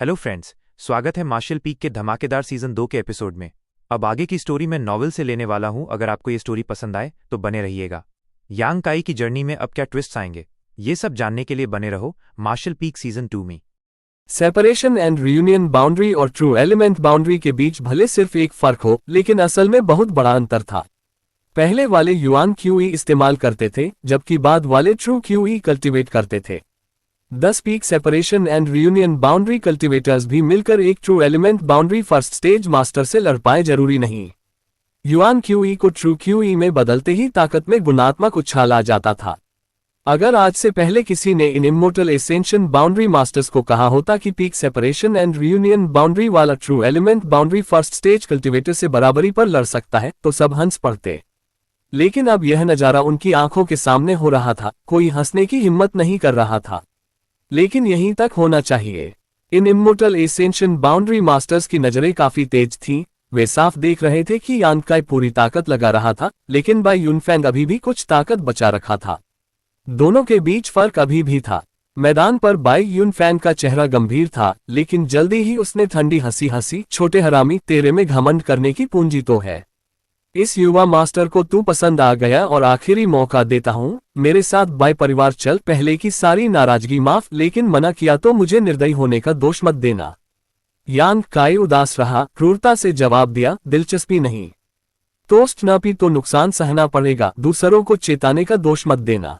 Hello friends, स्वागत है martial peak के धमाकेदार सीजन 2 के एपिसोड में। अब आगे की स्टोरी मैं नॉवेल से लेने वाला हूं। अगर आपको ये स्टोरी पसंद आए तो बने रहिएगा। यांग काई की जर्नी में अब क्या ट्विस्ट आएंगे, ये सब जानने के लिए बने रहो मार्शल पीक सीजन 2 में। सेपरेशन एंड रियूनियन बाउंड्री और ट्रू एलिमेंट बाउंड्री के बीच भले सिर्फ एक फर्क हो, लेकिन असल में बहुत बड़ा अंतर था। पहले वाले युआन क्यूई इस्तेमाल करते थे, जबकि बाद वाले ट्रू क्यूई कल्टीवेट करते थे। 10 peak separation and reunion boundary cultivators भी मिलकर एक true element boundary first stage master से लड़ पाए जरूरी नहीं। युआन क्यूई को ट्रू क्यूई में बदलते ही ताकत में गुणात्मक उछाल आ जाता था। अगर आज से पहले किसी ने इन इमोर्टल एसेंशियल बाउंड्री मास्टर्स को कहा होता कि peak separation and reunion boundary वाला true element boundary first stage cultivator से बराबरी पर लड़ सकता है, तो सब हंस पड़ते। लेकिन अब यह नजारा उनकी आंखों के सामने हो रहा था। कोई हंसने की हिम्मत नहीं कर रहा था, लेकिन यहीं तक होना चाहिए। इन इमोर्टल एसेंशियल बाउंड्री मास्टर्स की नजरें काफी तेज थीं। वे साफ देख रहे थे कि यांग काई पूरी ताकत लगा रहा था, लेकिन बाई युनफैंग अभी भी कुछ ताकत बचा रखा था। दोनों के बीच फर्क अभी भी था। मैदान पर बाई युनफैंग का चेहरा गंभीर था, लेकिन जल्दी ही उसने ठंडी हंसी हंसी, छोटे हरामी, तेरे में घमंड करने की पूंजी तो है। इस युवा मास्टर को तू पसंद आ गया और आखिरी मौका देता हूं, मेरे साथ बाय परिवार चल। पहले की सारी नाराजगी माफ, लेकिन मना किया तो मुझे निर्दयी होने का दोष मत देना। यांग काई उदास रहा, क्रूरता से जवाब दिया, दिलचस्पी नहीं। टोस्ट न पी तो नुकसान सहना पड़ेगा, दूसरों को चेताने का दोष मत देना।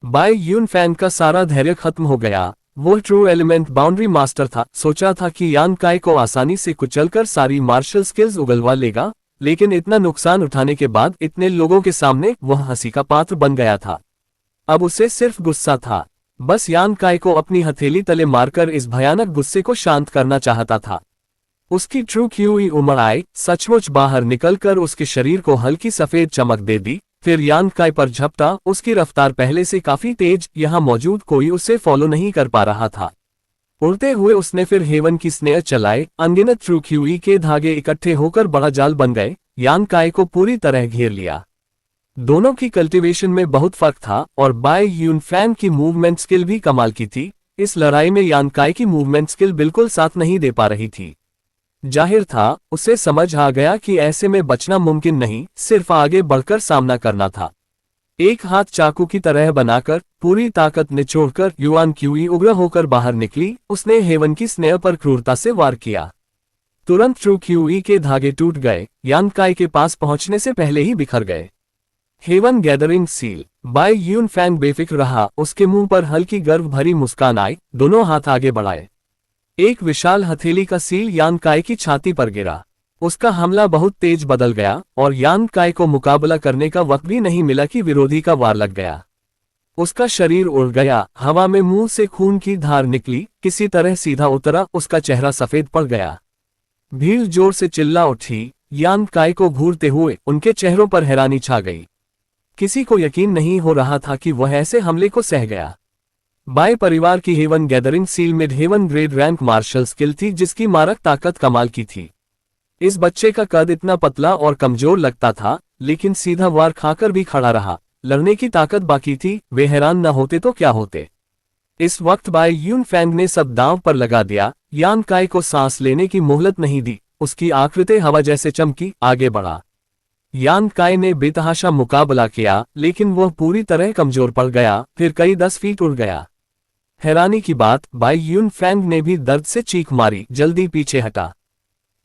बाय युनफैंग का सारा धैर्य खत्म हो गया। वो ट्रू एलिमेंट बाउंड्री मास्टर था। सोचा था कि यांग काई को आसानी से कुचलकर सारी मार्शल स्किल्स उगलवा लेगा, लेकिन इतना नुकसान उठाने के बाद इतने लोगों के सामने वह हंसी का पात्र बन गया था। अब उसे सिर्फ गुस्सा था। बस यांग काई को अपनी हथेली तले मारकर इस भयानक गुस्से को शांत करना चाहता था। उसकी ट्रू क्यूई उमड़ आई, सचमुच बाहर निकलकर उसके शरीर को हल्की सफेद चमक दे दी, फिर यांग काई पर झपटा। उसकी रफ्तार पहले से काफी तेज, यहां मौजूद कोई उसे फॉलो नहीं कर पा रहा था। उड़ते हुए उसने फिर हेवन की स्नेह चलाए। अनगिनत ट्रू क्यूई के धागे इकट्ठे होकर बड़ा जाल बन गए, यांग काई को पूरी तरह घेर लिया। दोनों की कल्टीवेशन में बहुत फर्क था, और बाय युनफैंग की मूवमेंट स्किल भी कमाल की थी। इस लड़ाई में यांग काई की मूवमेंट स्किल बिल्कुल साथ नहीं दे पा रही थी। जाहिर था, उसे समझ आ गया कि ऐसे में बचना मुमकिन नहीं, सिर्फ आगे बढ़कर सामना करना था। एक हाथ चाकू की तरह बनाकर, पूरी ताकत निचोड़कर युआन क्यूई उग्र होकर बाहर निकली। उसने हेवन की स्नेह पर क्रूरता से वार किया। तुरंत ट्रू क्यूई के धागे टूट गए, यांग काई के पास पहुंचने से पहले ही बिखर गए। Heaven gathering seal. Bai Yunfeng बेफिक्र रहा, उसके मुंह पर हल्की गर्व भरी मुस्कान आई। दोनों हाथ आगे बढ़ाए। एक विशाल हथेली का सील यांग काई की छाती पर गिरा। उसका हमला बहुत तेज बदल गया, और यांग काई को मुकाबला करने का वक्त भी नहीं मिला कि विरोधी का वार लग गया। उसका शरीर उड़ गया, हवा में मुंह से खून की धार निकली, किसी तरह सीधा उतरा। उसका चेहरा सफेद पड़ गया। भीड़ जोर से चिल्ला उठी। यांग काई को घूरते हुए उनके चेहरों पर हैरानी छा गई। किसी को यकीन नहीं हो रहा था कि वह ऐसे हमले को सह गया। बाय परिवार की heaven gathering seal mid heaven grade rank martial skill थी, जिसकी मारक ताकत कमाल की थी। इस बच्चे का कद इतना पतला और कमजोर लगता था, लेकिन सीधा वार खाकर भी खड़ा रहा। लड़ने की ताकत बाकी थी। वे हैरान न होते तो क्या होते। इस वक्त बाय युनफैंग ने सब दांव पर लगा दिया। यांग काई को सांस लेने की मोहलत नहीं दी। उसकी आकृति हवा जैसे चमकी, आगे बढ़ा। यांग काई ने बेतहाशा मुकाबला किया, लेकिन वह पूरी तरह कमजोर पड़ गया, फिर कई 10 फीट उड़ गया। हैरानी की बात, बाय युनफैंग ने भी दर्द से चीख मारी, जल्दी पीछे हटा।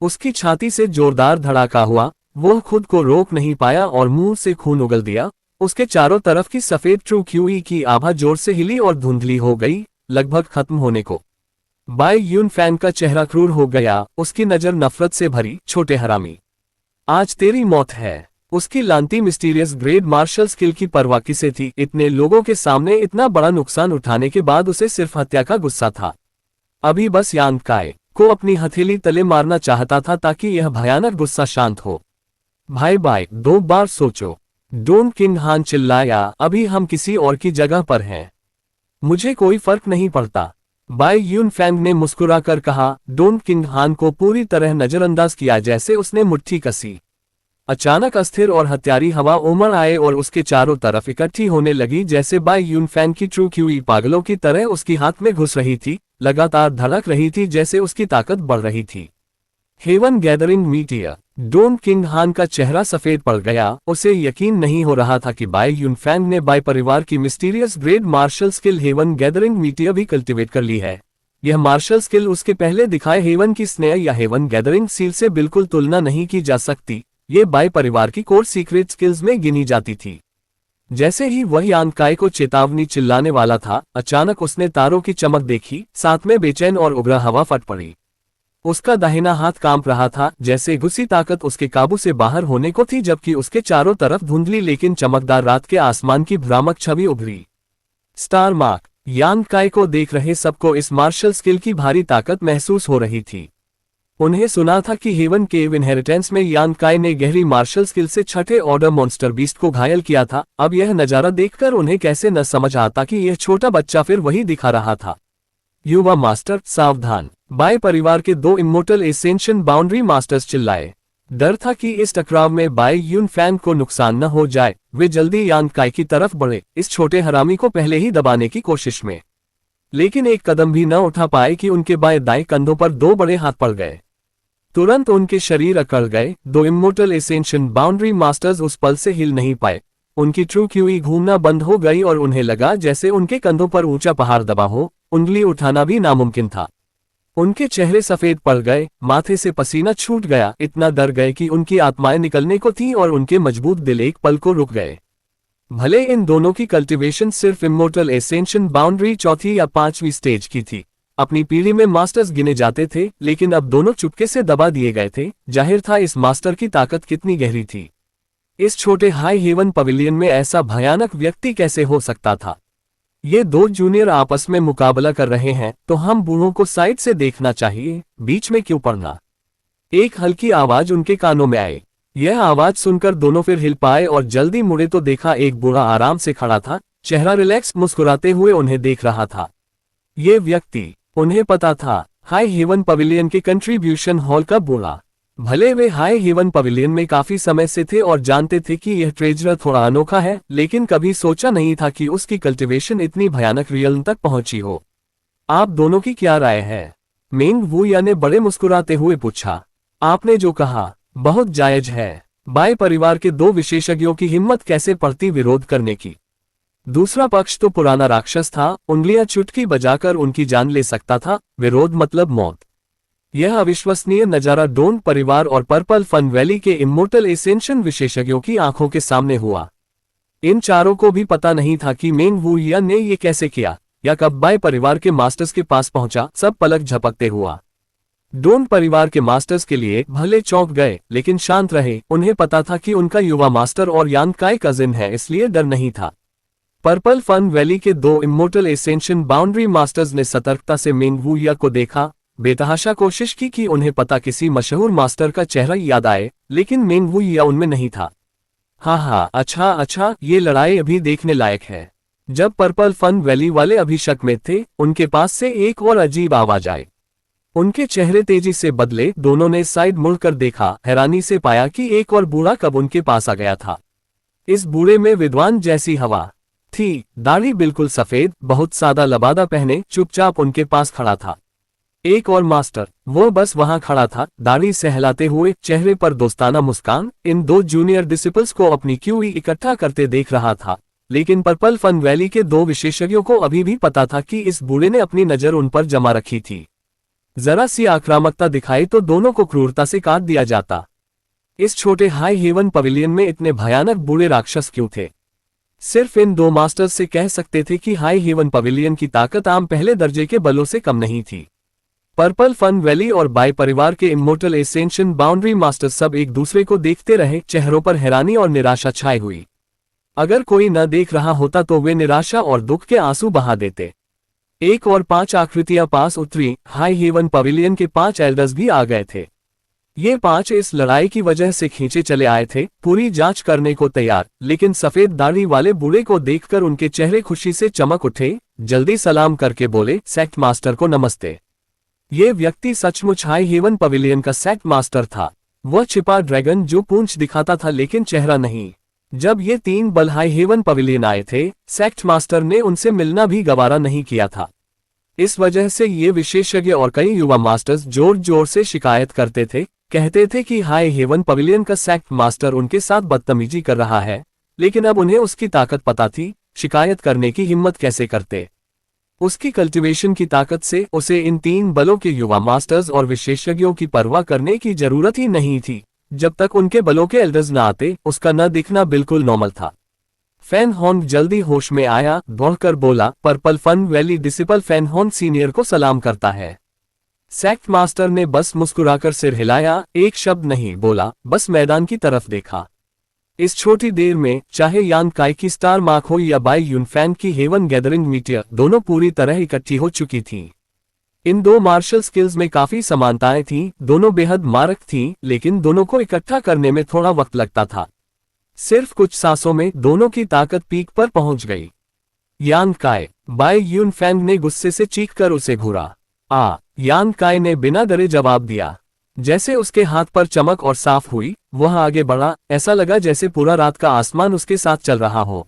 उसकी छाती से जोरदार धड़ाका हुआ। वह खुद को रोक नहीं पाया और मुंह से खून उगल दिया। उसके चारों तरफ की सफेद ट्रू क्यूई की आभा जोर से हिली और धुंधली हो गई, लगभग खत्म होने को। बाय युनफैंग का चेहरा क्रूर हो गया, उसकी नजर नफरत से भरी। छोटे हरामी, आज तेरी मौत है। उसकी लांती मिस्टीरियस ग्रेड मार्शल स्किल की परवाह किसे थी। इतने लोगों के सामने इतना बड़ा नुकसान उठाने के बाद उसे सिर्फ हत्या का गुस्सा था। अभी बस यांग काई को अपनी हथेली तले मारना चाहता था, ताकि यह भयानक गुस्सा शांत हो। भाई बाय, 2 बार सोचो। डोन किंग हान चिल्लाया, अभी हम किसी और की जगह पर हैं। मुझे कोई फर्क नहीं पड़ता। बाय युनफैंग ने मुस्कुराकर कहा। डोन किंग हान को पूरी तरह नजरअंदाज किया, जैसे उसने मुट्ठी कसी। अचानक अस्थिर और हत्यारी हवा उमड़ आए और उसके चारों तरफ इकट्ठी होने लगी, जैसे बाय युनफैंग की ट्रू क्यूई पागलों की तरह उसकी हाथ में घुस रही थी। लगातार धड़क रही थी जैसे उसकी ताकत बढ़ रही थी। Heaven gathering meteor. Dong king Han का चेहरा सफेद पड़ गया, उसे यकीन नहीं हो रहा था कि बाय यूनफैंग ने बाय परिवार की mysterious grade martial skill heaven gathering meteor भी कल्टीवेट कर ली है। यह मार्शल स्किल उसके पहले दिखाए हेवन की स्नेह या हेवन गैदरिंग सील से बिल्कुल तुलना नहीं की जा सकती। ये बाय परिवार की कोर सीक्रेट स्किल्स में गिनी जाती थी। जैसे ही वह यान काय को चेतावनी चिल्लाने वाला था, अचानक उसने तारों की चमक देखी, साथ में बेचैन और उग्र हवा फट पड़ी। उसका दाहिना हाथ कांप रहा था, जैसे गुस्सी ताकत उसके काबू से बाहर होने को थी, जबकि उसके चारों तरफ धुंधली लेकिन चमकदार रात के आसमान की भ्रामक छवि उभरी। Star mark. यान काय को देख रहे सबको इस मार्शल स्किल की भारी ताकत महसूस हो रही थी। उन्हें सुना था कि हेवन केव इनहेरिटेंस में यान काय ने गहरी मार्शल स्किल से छठे ऑर्डर मॉन्स्टर बीस्ट को घायल किया था। अब यह नजारा देखकर उन्हें कैसे न समझ आता कि यह छोटा बच्चा फिर वही दिखा रहा था। युवा मास्टर सावधान। बाय परिवार के 2 इमोर्टल एसेंशियल बाउंड्री मास्टर्स चिल्लाए। डर था कि इस टकराव में बाय यूनफैंग को नुकसान न हो जाए। वे जल्दी यान काय की तरफ बढ़े, इस छोटे हरामी को पहले ही दबाने की कोशिश में, लेकिन एक कदम भी न उठा पाए कि उनके बाएं दाएं कंधों पर 2 बड़े हाथ पड़ गए। तुरंत उनके शरीर अकड़ गए। 2 इमोर्टल एसेंशियल बाउंड्री मास्टर्स उस पल से हिल नहीं पाए। उनकी ट्रू क्यूई घूमना बंद हो गई और उन्हें लगा जैसे उनके कंधों पर ऊंचा पहाड़ दबा हो, उंगली उठाना भी नामुमकिन था। उनके चेहरे सफेद पड़ गए, माथे से पसीना छूट गया, इतना डर गए कि उनकी आत्माएं निकलने को थीं और उनके मजबूत दिल एक पल को रुक गए। भले इन दोनों की कल्टीवेशन सिर्फ इमोर्टल एसेंशियल बाउंड्री चौथी या 5वीं स्टेज की थी। अपनी पीढ़ी में मास्टर्स गिने जाते थे, लेकिन अब दोनों चुपके से दबा दिए गए थे। जाहिर था इस मास्टर की ताकत कितनी गहरी थी। इस छोटे हाई हेवन पवेलियन में ऐसा भयानक व्यक्ति कैसे हो सकता था। ये 2 जूनियर आपस में मुकाबला कर रहे हैं, तो हम बूढ़ों को साइड से देखना चाहिए, बीच में क्यों पड़ना। एक हल्की आवाज उनके कानों में आई। यह आवाज सुनकर दोनों फिर हिल पाए और जल्दी मुड़े तो देखा एक बूढ़ा आराम से खड़ा था, चेहरा रिलैक्स मुस्कुराते हुए उन्हें देख रहा था। ये व्यक्ति, उन्हें पता था, हाई हेवन पवेलियन के कंट्रीब्यूशन हॉल का बूढ़ा। भले वे हाई हेवन पवेलियन में काफी समय से थे और जानते थे कि यह ट्रेजर थोड़ा अनोखा है, लेकिन कभी सोचा नहीं था कि उसकी कल्टीवेशन इतनी भयानक रियल तक पहुंची हो। आप दोनों की क्या राय है? मेंग वुया ने बड़े मुस्कुराते हुए पूछा। आपने जो कहा बहुत जायज है। बाय परिवार के 2 विशेषज्ञों की हिम्मत कैसे पड़ती विरोध करने की। दूसरा पक्ष तो पुराना राक्षस था, उंगलियां चुटकी बजाकर उनकी जान ले सकता था। विरोध मतलब मौत। यह अविश्वसनीय नजारा डोन परिवार और पर्पल फन वैली के इमोर्टल एसेंशियल विशेषज्ञों की आंखों के सामने हुआ। इन चारों को भी पता नहीं था कि मेंग वुया ने ये कैसे किया या कब बाय परिवार के मास्टर्स के पास पहुंचा। सब पलक झपकते हुआ। डोन परिवार के मास्टर्स के लिए भले चौंक गए, लेकिन शांत रहे। उन्हें पता था कि उनका युवा मास्टर और यान काय कजिन है, इसलिए डर नहीं था। पर्पल फन वैली के 2 इमोर्टल एसेंशियल बाउंड्री मास्टर्स ने सतर्कता से मेंग वुया को देखा, बेतहाशा कोशिश की कि उन्हें पता किसी मशहूर मास्टर का चेहरा याद आए, लेकिन मेंग वुया उनमें नहीं था। हाँ, अच्छा, ये लड़ाई अभी देखने लायक है। जब पर्पल फन वैली वाले अभी शक में थे, उनके पास से एक और अजीब आवाज आई। उनके चेहरे तेजी से बदले। दोनों ने साइड मुड़कर देखा, हैरानी से पाया कि एक और बूढ़ा कब उनके पास आ गया था। इस बूढ़े में विद्वान जैसी हवा थी, दाढ़ी बिल्कुल सफेद, बहुत सादा लबादा पहने, चुपचाप उनके पास खड़ा था। एक और मास्टर, वो बस वहां खड़ा था, दाढ़ी सहलाते हुए, चेहरे पर दोस्ताना मुस्कान। इन 2 जूनियर डिसिपल्स को अपनी क्यूई इकट्ठा करते देख रहा था, लेकिन पर्पल फन वैली के 2 विशेषज्ञों को अभी भी पता था कि इस बूढ़े ने अपनी नजर उन पर जमा रखी थी। जरा सी आक्रामकता दिखाई तो दोनों को क्रूरता से काट दिया जाता। इस छोटे हाई हेवन पवेलियन में इतने भयानक बूढ़े राक्षस क्यों थे? सिर्फ इन 2 मास्टर्स से कह सकते थे कि हाई हेवन पवेलियन की ताकत आम पहले दर्जे के बलों से कम नहीं थी। पर्पल फन वैली और बाय परिवार के इमोर्टल एसेंशियल बाउंड्री मास्टर्स सब एक दूसरे को देखते रहे, चेहरों पर हैरानी और निराशा छाई हुई। अगर कोई न देख रहा होता तो वे निराशा और दुख के आंसू बहा देते। एक और 5 आकृतियां पास उतरी। हाई हेवन पवेलियन के 5 एल्डर्स भी आ गए थे। ये 5 इस लड़ाई की वजह से खींचे चले आए थे, पूरी जांच करने को तैयार, लेकिन सफेद दाढ़ी वाले बूढ़े को देखकर उनके चेहरे खुशी से चमक उठे। जल्दी सलाम करके बोले, सेक्ट मास्टर को नमस्ते। ये व्यक्ति सचमुच हाई हेवन पवेलियन का सेक्ट मास्टर था। वह छिपा ड्रैगन जो पूंछ दिखाता था लेकिन चेहरा नहीं। जब ये 3 बल हाई हेवन पवेलियन आए थे, सेक्ट मास्टर ने उनसे मिलना भी गवारा नहीं किया था। इस वजह से ये विशेषज्ञ और कई युवा मास्टर्स जोर जोर से शिकायत करते थे, कहते थे कि हाई हेवन पवेलियन का सेक्ट मास्टर उनके साथ बदतमीजी कर रहा है, लेकिन अब उन्हें उसकी ताकत पता थी, शिकायत करने की हिम्मत कैसे करते। उसकी कल्टीवेशन की ताकत से उसे इन 3 बलों के युवा मास्टर्स और विशेषज्ञों की परवाह करने की जरूरत ही नहीं थी। जब तक उनके बलों के एल्डर्स न आते, उसका न दिखना बिल्कुल नॉर्मल था। फैन हॉन्ग जल्दी होश में आया, दौड़कर बोला, purple fun valley disciple Fan Hong senior को सलाम करता है। सेक्ट मास्टर ने बस मुस्कुराकर सिर हिलाया, एक शब्द नहीं बोला, बस मैदान की तरफ देखा। इस छोटी देर में चाहे यान काई की स्टार मार्क हो या बाई यूनफैन की हेवन गैदरिंग मीटियर, दोनों पूरी तरह इकट्ठी हो चुकी थीं। इन 2 मार्शल स्किल्स में काफी समानताएं थीं, दोनों बेहद मारक थीं, लेकिन दोनों को इकट्ठा करने में थोड़ा वक्त लगता था। सिर्फ कुछ सांसों में दोनों की ताकत पीक पर पहुंच गई। यान काय, बाई यूनफैंग ने गुस्से से चीखकर उसे घूरा। यान काय ने बिना डरे जवाब दिया। जैसे उसके हाथ पर चमक और साफ हुई, वह आगे बढ़ा, ऐसा लगा जैसे पूरा रात का आसमान उसके साथ चल रहा हो।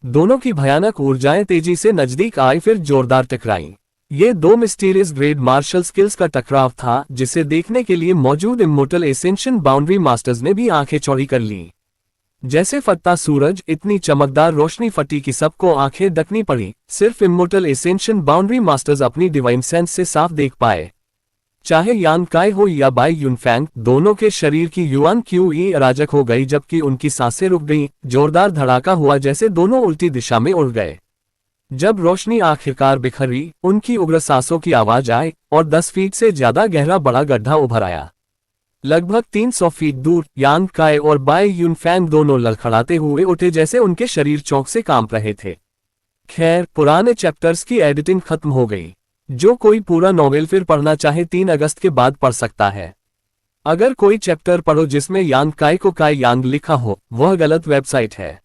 दोनों की भयानक ऊर्जाएं तेजी से नजदीक आई, फिर जोरदार टकराई। ये 2 मिस्टीरियस ग्रेड मार्शल स्किल्स का टकराव था, जिसे देखने के लिए मौजूद इमोर्टल एसेंशियल बाउंड्री मास्टर्स ने भी आंखें चौड़ी कर लीं। जैसे फटता सूरज, इतनी चमकदार रोशनी फटी कि सबको आंखें ढकनी पड़ी। सिर्फ इमोर्टल एसेंशियल बाउंड्री मास्टर्स अपनी डिवाइन सेंस से साफ देख पाए। चाहे यान काय हो या बाई यूनफैंग, दोनों के शरीर की युआन क्यूई अराजक हो गई, जबकि उनकी सांसें रुक गईं। जोरदार धड़ाका हुआ, जैसे दोनों उल्टी दिशा में उड़ गए। जब रोशनी आखिरकार बिखरी, उनकी उग्र सांसों की आवाज आई और 10 फीट से ज्यादा गहरा बड़ा गड्ढा उभर आया। लगभग 300 फीट दूर यान काय और बाई यूनफैंग दोनों लड़खड़ाते हुए उठे, जैसे उनके शरीर चौंक से कांप रहे थे। खैर, पुराने चैप्टर्स की एडिटिंग खत्म हो गई। जो कोई पूरा नॉवेल फिर पढ़ना चाहे 3 अगस्त के बाद पढ़ सकता है। अगर कोई चैप्टर पढ़ो जिसमें यान काय को काय यांग लिखा हो, वह गलत वेबसाइट है।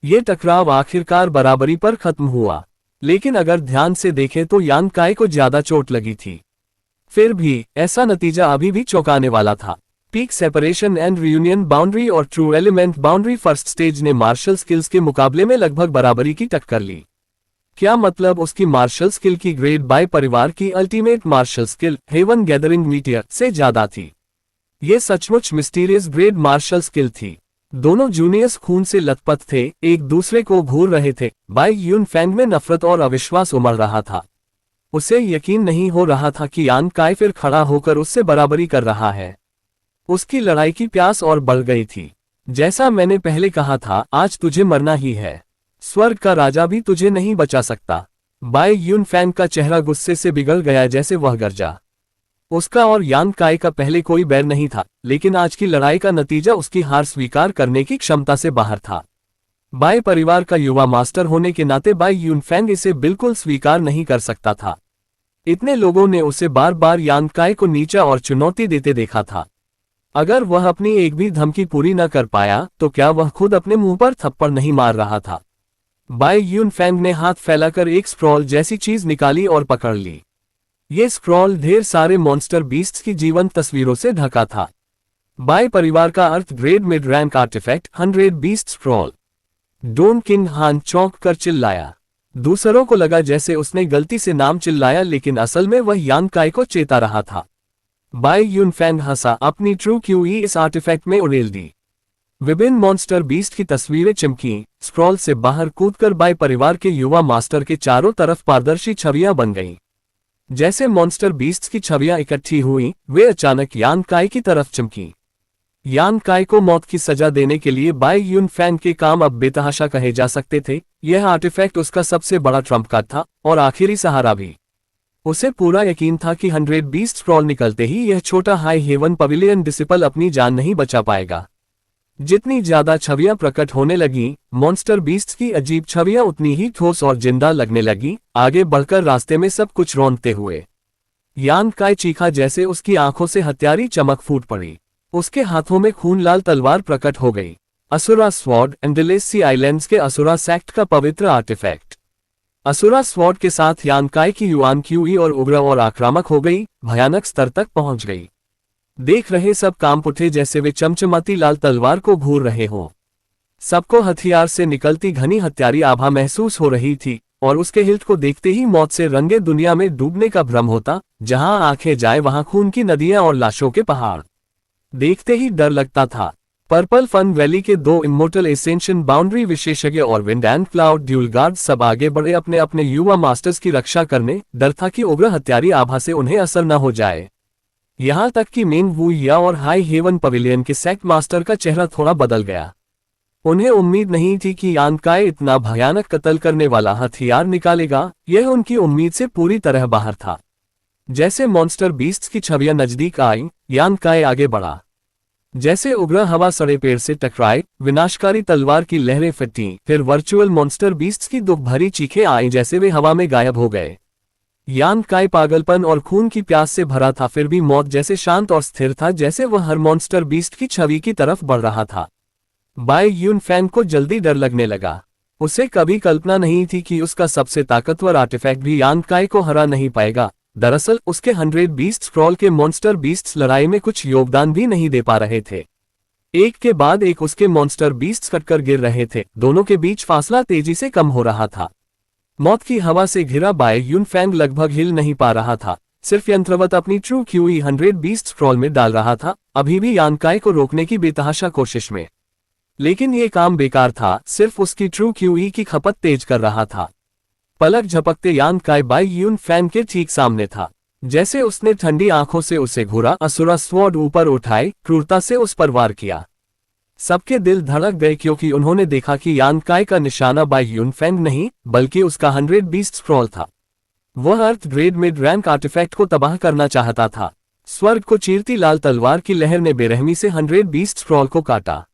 ये टकराव आखिरकार बराबरी पर खत्म हुआ, लेकिन अगर ध्यान से देखें तो यान काय को ज्यादा चोट लगी थी। फिर भी ऐसा नतीजा अभी भी चौंकाने वाला था। Peak separation and reunion boundary और true element boundary first stage ने मार्शल स्किल्स के मुकाबले में लगभग बराबरी की टक्कर ली। क्या मतलब उसकी मार्शल स्किल की ग्रेड बाय परिवार की ultimate martial skill heaven gathering meteor से ज्यादा थी। ये सचमुच मिस्टीरियस ग्रेड मार्शल स्किल थी। दोनों जूनियर्स खून से लथपथ थे, एक दूसरे को घूर रहे थे। बाई यूनफैंग में नफरत और अविश्वास उमड़ रहा था। उसे यकीन नहीं हो रहा था कि यान काय फिर खड़ा होकर उससे बराबरी कर रहा है। उसकी लड़ाई की प्यास और बढ़ गई थी। जैसा मैंने पहले कहा था, आज तुझे मरना ही है। स्वर्ग का राजा भी तुझे नहीं बचा सकता। बाई यूनफैंग का चेहरा गुस्से से बिगड़ गया, जैसे वह गरजा। उसका और यान काय का पहले कोई बैर नहीं था, लेकिन आज की लड़ाई का नतीजा उसकी हार स्वीकार करने की क्षमता से बाहर था। बाई परिवार का युवा मास्टर होने के नाते बाई यूनफैंग इसे बिल्कुल स्वीकार नहीं कर सकता था। इतने लोगों ने उसे बार बार यान काय को नीचा और चुनौती देते देखा था। अगर वह अपनी एक भी धमकी पूरी न कर पाया, तो क्या वह खुद अपने मुंह पर थप्पड़ नहीं मार रहा था। बाई यूनफैंग ने हाथ फैलाकर एक स्क्रॉल जैसी चीज निकाली और पकड़ ली। ये स्क्रॉल ढेर सारे मॉन्स्टर बीस्ट्स की जीवंत तस्वीरों से ढका था। बाई परिवार का earth grade mid rank artifact 100 beast scroll. डोन किंग हान चौंक कर चिल्लाया। दूसरों को लगा जैसे उसने गलती से नाम चिल्लाया, लेकिन असल में वह यान काय को चेता रहा था। बाई यूनफैंग हंसा, अपनी ट्रू क्यूई इस आर्टिफैक्ट में उड़ेल दी। विभिन्न मॉन्स्टर बीस्ट की तस्वीरें चमकी। स्क्रॉल से बाहर कूदकर बाई परिवार के युवा मास्टर के चारों तरफ पारदर्शी छवियां बन गईं। जैसे मॉन्स्टर बीस्ट्स की छवियां इकट्ठी हुई, वे अचानक यान काय की तरफ चमकी। यान काय को मौत की सजा देने के लिए बाई यूनफैंग के काम अब बेतहाशा कहे जा सकते थे। यह आर्टिफैक्ट उसका सबसे बड़ा ट्रम्प कार्ड था और आखिरी सहारा भी। उसे पूरा यकीन था कि 100 बीस्ट स्क्रॉल निकलते ही यह छोटा हाई हेवन पवेलियन डिसिपल अपनी जान नहीं बचा पाएगा। जितनी ज्यादा छवियां प्रकट होने लगी, मॉन्स्टर बीस्ट्स की अजीब छवियां उतनी ही ठोस और जिंदा लगने लगी, आगे बढ़कर रास्ते में सब कुछ रौंदते हुए। यान काय चीखा, जैसे उसकी आंखों से हत्यारी चमक फूट पड़ी। उसके हाथों में खून लाल तलवार प्रकट हो गई। असुरा स्वॉर्ड एंडेलेसी आइलैंड्स के असुरा सेक्ट का पवित्र आर्टिफैक्ट। असुरा स्वॉर्ड के साथ यान काय की युआन क्यूई और उग्र और आक्रामक हो गई, भयानक स्तर तक पहुंच गई। देख रहे सब कांप उठे, जैसे वे चमचमाती लाल तलवार को घूर रहे हों। सबको हथियार से निकलती घनी हत्यारी आभा महसूस हो रही थी। और उसके हिल्ट को देखते ही मौत से रंगे दुनिया में डूबने का भ्रम होता, जहां आंखें जाए वहां खून की नदियां और लाशों के पहाड़। देखते ही डर लगता था। पर्पल फन वैली के दो इमोर्टल एसेंशियन बाउंड्री विशेषज्ञ और wind and cloud dual guard सब आगे बढ़े अपने अपने युवा मास्टर्स की रक्षा करने। डर था कि उग्र हत्यारी आभा से उन्हें असर न हो जाए। यहां तक कि मेंग वू या और हाई हेवन पवेलियन के सेक्ट मास्टर का चेहरा थोड़ा बदल गया। उन्हें उम्मीद नहीं थी कि यान काय इतना भयानक कत्ल करने वाला हथियार निकालेगा। यह उनकी उम्मीद से पूरी तरह बाहर था। जैसे मॉन्स्टर बीस्ट्स की छवियां नजदीक आई, यान काय आगे बढ़ा। जैसे उग्र हवा सड़े पेड़ से टकराए, विनाशकारी तलवार की लहरें फटी, फिर वर्चुअल मॉन्स्टर बीस्ट्स की दुख भरी चीखें आई जैसे वे हवा में गायब हो गए। यान काय पागलपन और खून की प्यास से भरा था, फिर भी मौत जैसे शांत और स्थिर था, जैसे वह हर मॉन्स्टर बीस्ट की छवि की तरफ बढ़ रहा था। बाय यून फैन को जल्दी डर लगने लगा। उसे कभी कल्पना नहीं थी कि उसका सबसे ताकतवर आर्टिफैक्ट भी यान काय को हरा नहीं पाएगा। दरअसल उसके 100 बीस्ट स्क्रॉल के मॉन्स्टर बीस्ट्स लड़ाई में कुछ योगदान भी नहीं दे पा रहे थे। एक के बाद एक उसके मॉन्स्टर बीस्ट्स कटकर गिर रहे थे। दोनों के बीच फासला तेजी से कम हो रहा था। मौत की हवा से घिरा बाय यून फैंग लगभग हिल नहीं पा रहा था, सिर्फ यंत्रवत अपनी ट्रू क्यूई 100 बीस्ट स्क्रॉल में डाल रहा था, अभी भी यान काय को रोकने की बेतहाशा कोशिश में। लेकिन ये काम बेकार था, सिर्फ उसकी ट्रू क्यूई की खपत तेज कर रहा था। पलक झपकते यान काय बाय यून फैन के ठीक सामने था। जैसे उसने ठंडी आंखों से उसे घूरा, असुरा स्वॉर्ड ऊपर उठाए, क्रूरता से उस पर वार किया। सबके दिल धड़क गए क्योंकि उन्होंने देखा कि यान काय का निशाना बाय यून फैंग नहीं, बल्कि उसका 100 बीस्ट स्क्रॉल था। वह अर्थ ग्रेड मिड रैंक आर्टिफैक्ट को तबाह करना चाहता था। स्वर्ग को चीरती लाल तलवार की लहर ने बेरहमी से 100 बीस्ट स्क्रॉल को काटा।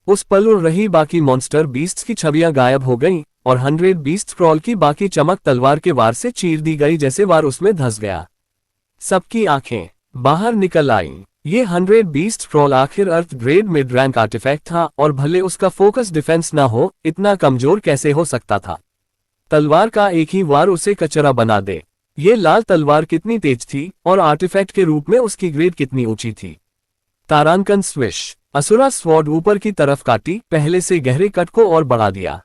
उस पल उड़ रही बाकी मॉन्स्टर बीस्ट्स की छवियां गायब हो गईं, और 100 बीस्ट स्क्रॉल की बाकी चमक तलवार के वार से चीर दी गई, जैसे वार उसमें धंस गया। सबकी आंखें बाहर निकल आईं। ये 100 बीस्ट स्क्रॉल आखिर अर्थ ग्रेड मिड रैंक आर्टिफैक्ट था, और भले उसका फोकस डिफेंस ना हो, इतना कमजोर कैसे हो सकता था। तलवार का एक ही वार उसे कचरा बना दे। ये लाल तलवार कितनी तेज थी, और आर्टिफैक्ट के रूप में उसकी ग्रेड कितनी ऊंची थी। तारांकन स्विश। असुरा स्वॉर्ड ऊपर की तरफ काटी, पहले से गहरे कट को और बढ़ा दिया।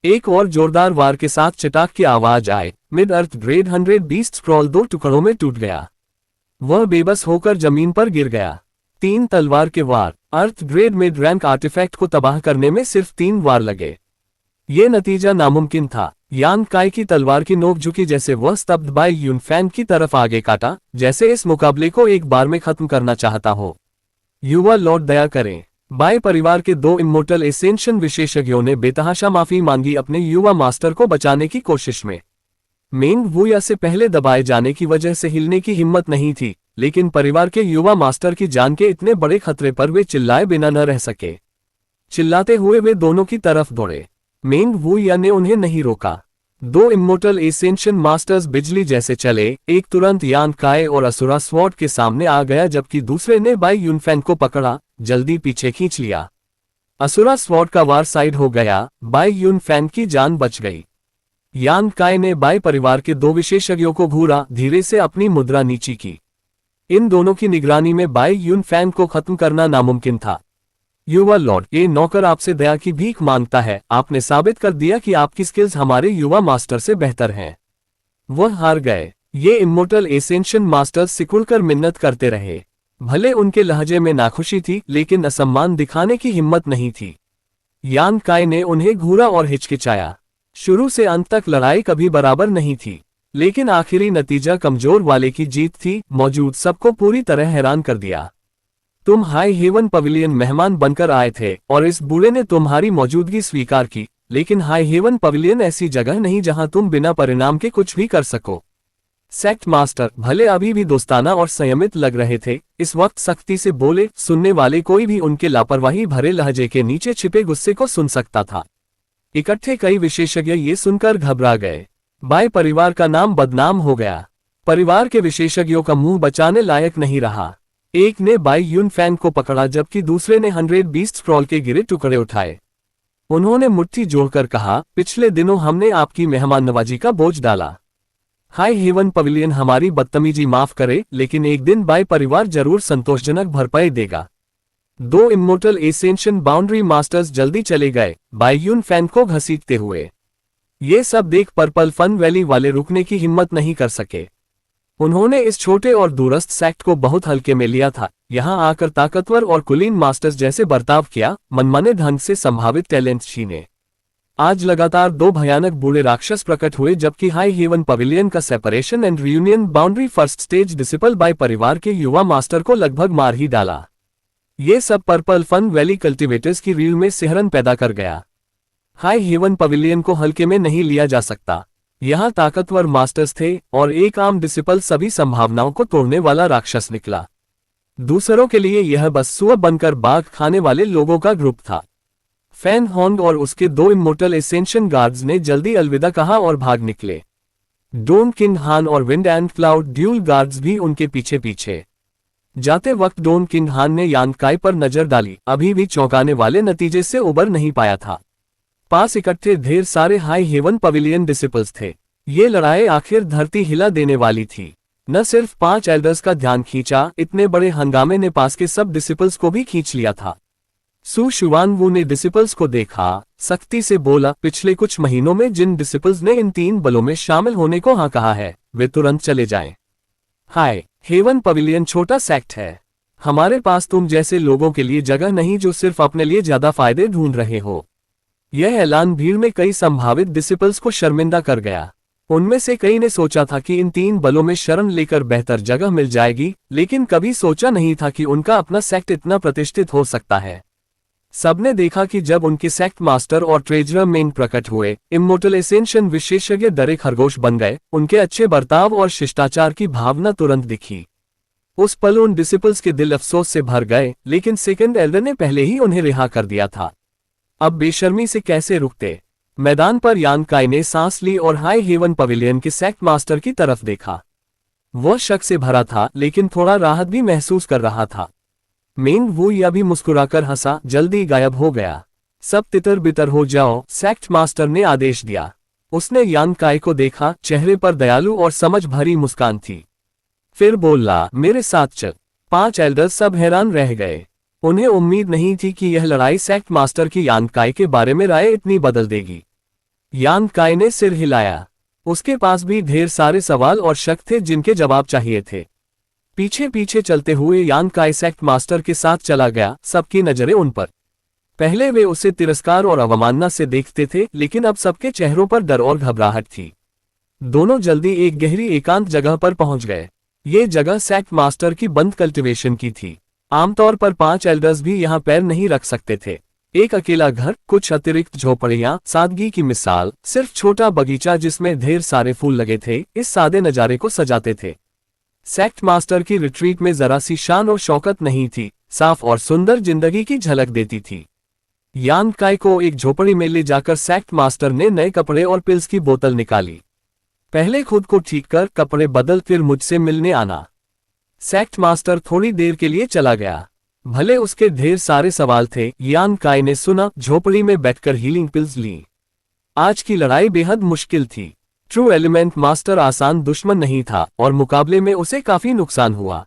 एक और जोरदार वार के साथ चटाक की आवाज आए। मिड अर्थ ग्रेड 100 बीस्ट स्क्रॉल 2 टुकड़ों में टूट गया। वह बेबस होकर जमीन पर गिर गया। 3 तलवार के वार। अर्थ ग्रेड मिड रैंक आर्टिफैक्ट को तबाह करने में सिर्फ 3 वार लगे। ये नतीजा नामुमकिन था। यान काय की तलवार की नोक झुकी, जैसे वह स्तब्ध बाय यून फैन की तरफ आगे काटा, जैसे इस मुकाबले को एक बार में खत्म करना चाहता हो। युवा लॉर्ड दया करें। बाय परिवार के 2 इमोर्टल एसेंशियन विशेषज्ञों ने बेतहाशा माफी मांगी अपने युवा मास्टर को बचाने की कोशिश में। मेंग वूया से पहले दबाए जाने की वजह से हिलने की हिम्मत नहीं थी, लेकिन परिवार के युवा मास्टर की जान के इतने बड़े खतरे पर वे चिल्लाए बिना न रह सके। चिल्लाते हुए वे दोनों की तरफ दौड़े। मेंग वूया ने उन्हें नहीं रोका। 2 इमोर्टल एसेंशियन मास्टर्स बिजली जैसे चले। एक तुरंत यान काय और असुरा स्वॉर्ड के सामने आ गया, जबकि दूसरे ने बाय यून फैन को पकड़ा, जल्दी पीछे खींच लिया। असुरा स्वॉर्ड का वार साइड हो गया, बाय यून फैन की जान बच गई। यान काय ने बाय परिवार के 2 विशेषज्ञों को घूरा, धीरे से अपनी मुद्रा नीची की। इन दोनों की निगरानी में बाय यून फैन को खत्म करना नामुमकिन था। युवा लॉर्ड, ये नौकर आपसे दया की भीख मांगता है। आपने साबित कर दिया कि आपकी स्किल्स हमारे युवा मास्टर से बेहतर हैं। वह हार गए। ये इमोर्टल एसेंशियन मास्टर्स सिकुड़कर मिन्नत करते रहे। भले उनके लहजे में नाखुशी थी, लेकिन असम्मान दिखाने की हिम्मत नहीं थी। यान काय ने उन्हें घूरा और हिचकिचाया। शुरू से अंत तक लड़ाई कभी बराबर नहीं थी, लेकिन आखिरी नतीजा कमजोर वाले की जीत थी। मौजूद सबको पूरी तरह हैरान कर दिया। तुम हाई हेवन पवेलियन मेहमान बनकर आए थे, और इस बूढ़े ने तुम्हारी मौजूदगी स्वीकार की, लेकिन हाई हेवन पवेलियन ऐसी जगह नहीं जहां तुम बिना परिणाम के कुछ भी कर सको। सेक्ट मास्टर भले अभी भी दोस्ताना और संयमित लग रहे थे, इस वक्त सख्ती से बोले। सुनने वाले कोई भी उनके लापरवाही भरे लहजे के नीचे छिपे गुस्से को सुन सकता था। इकट्ठे कई विशेषज्ञ ये सुनकर घबरा गए। बाय परिवार का नाम बदनाम हो गया। परिवार के विशेषज्ञों का मुंह बचाने लायक नहीं रहा। एक ने बाय यून फैन को पकड़ा, जबकि दूसरे ने 100 बीस्ट स्क्रॉल के गिरे टुकड़े उठाए। उन्होंने मुट्ठी जोड़कर कहा, पिछले दिनों हमने आपकी मेहमान नवाजी का बोझ डाला। हाई हेवन पवेलियन हमारी बदतमीजी माफ करे, लेकिन एक दिन बाय परिवार जरूर संतोषजनक भरपाई देगा। 2 इमोर्टल एसेंशियन बाउंड्री मास्टर्स जल्दी चले गए, बाय यून फैन को घसीटते हुए। ये सब देख पर्पल फन वैली वाले रुकने की हिम्मत नहीं कर सके। उन्होंने इस छोटे और दूरस्थ सेक्ट को बहुत हल्के में लिया था, यहाँ आकर ताकतवर और कुलीन मास्टर्स जैसे बर्ताव किया, मनमाने ढंग से संभावित टैलेंट छीने। आज लगातार 2 भयानक बूढ़े राक्षस प्रकट हुए, जबकि हाई हेवन पवेलियन का separation and reunion boundary first stage disciple Bai परिवार के युवा मास्टर को लगभग मार ही डाला। ये सब पर्पल फन वैली कल्टिवेटर्स की रीढ़ में सिहरन पैदा कर गया। हाई हेवन पवेलियन को हल्के में नहीं लिया जा सकता। यहाँ ताकतवर मास्टर्स थे और एक आम डिसिपल सभी संभावनाओं को तोड़ने वाला राक्षस निकला। दूसरों के लिए यह बस सुअर बनकर बाघ खाने वाले लोगों का ग्रुप था। फैन हॉन्ग और उसके 2 इमोर्टल एसेंशियन गार्ड्स ने जल्दी अलविदा कहा और भाग निकले। डोन किंग हान और wind and cloud dual guards भी उनके पीछे पीछे। जाते वक्त डोन किंग हान ने यान काई पर नजर डाली, अभी भी चौंकाने वाले नतीजे से उबर नहीं पाया था। पास इकट्ठे ढेर सारे हाई हेवन पवेलियन डिसिपल्स थे। ये लड़ाई आखिर धरती हिला देने वाली थी। न सिर्फ 5 एल्डर्स का ध्यान खींचा, इतने बड़े हंगामे ने पास के सब डिसिपल्स को भी खींच लिया था। सु शुआनवू ने डिसिपल्स को देखा, सख्ती से बोला, पिछले कुछ महीनों में जिन डिसिपल्स ने इन 3 बलों में शामिल होने को हाँ कहा है, वे तुरंत चले जाएं। हाय हेवन पवेलियन छोटा सेक्ट है। हमारे पास तुम जैसे लोगों के लिए जगह नहीं जो सिर्फ अपने लिए ज्यादा फायदे ढूंढ रहे हो। यह ऐलान भीड़ में कई संभावित डिसिपल्स को शर्मिंदा कर गया। उनमें से कई ने सोचा था कि इन 3 बलों में शरण लेकर बेहतर जगह मिल जाएगी, लेकिन कभी सोचा नहीं था कि उनका अपना सेक्ट इतना प्रतिष्ठित हो सकता है। सबने देखा कि जब उनके सेक्ट मास्टर और ट्रेजरर मेन प्रकट हुए, इमोर्टल एसेंशियन विशेषज्ञ डरे खरगोश बन गए। उनके अच्छे बर्ताव और शिष्टाचार की भावना तुरंत दिखी। उस पल उन डिसिपल्स के दिल अफसोस से भर गए, लेकिन सेकंड एल्डर ने पहले ही उन्हें रिहा कर दिया था। अब बेशर्मी से कैसे रुकते। मैदान पर यान काई ने सांस ली और हाई हेवन पवेलियन के सेक्ट मास्टर की तरफ देखा। वह शक से भरा था, लेकिन थोड़ा राहत भी महसूस कर रहा था। मेंग वू या भी मुस्कुराकर हंसा, जल्दी गायब हो गया। सब तितर बितर हो जाओ, सेक्ट मास्टर ने आदेश दिया। उसने यान काई को देखा, चेहरे पर दयालु और समझ भरी मुस्कान थी। फिर बोला, मेरे साथ चल। 5 एल्डर्स सब हैरान रह गए। उन्हें उम्मीद नहीं थी कि यह लड़ाई सेक्ट मास्टर की यान काई के बारे में राय इतनी बदल देगी। यान काई ने सिर हिलाया। उसके पास भी ढेर सारे सवाल और शक थे जिनके जवाब चाहिए थे। पीछे पीछे चलते हुए यान काई सेक्ट मास्टर के साथ चला गया, सबकी नजरें उन पर। पहले वे उसे तिरस्कार और अवमानना से देखते थे, लेकिन अब सबके चेहरों पर डर और घबराहट थी। दोनों जल्दी एक गहरी एकांत जगह पर पहुंच गए। ये जगह सेक्ट मास्टर की बंद कल्टिवेशन की थी। आमतौर पर 5 एल्डर्स भी यहाँ पैर नहीं रख सकते थे। एक अकेला घर, कुछ अतिरिक्त झोपड़ियां, सादगी की मिसाल, सिर्फ छोटा बगीचा जिसमें ढेर सारे फूल लगे थे, इस सादे नजारे को सजाते थे। सेक्ट मास्टर की रिट्रीट में जरा सी शान और शौकत नहीं थी, साफ और सुंदर जिंदगी की झलक देती थी। यान काई को एक झोपड़ी में ले जाकर सेक्ट मास्टर ने नए कपड़े और पिल्स की बोतल निकाली। पहले खुद को ठीक कर कपड़े बदल, फिर मुझसे मिलने आना। सेक्ट मास्टर थोड़ी देर के लिए चला गया। भले उसके ढेर सारे सवाल थे, यान काई ने सुना, झोपड़ी में बैठकर हीलिंग पिल्स ली। आज की लड़ाई बेहद मुश्किल थी। ट्रू एलिमेंट मास्टर आसान दुश्मन नहीं था और मुकाबले में उसे काफी नुकसान हुआ।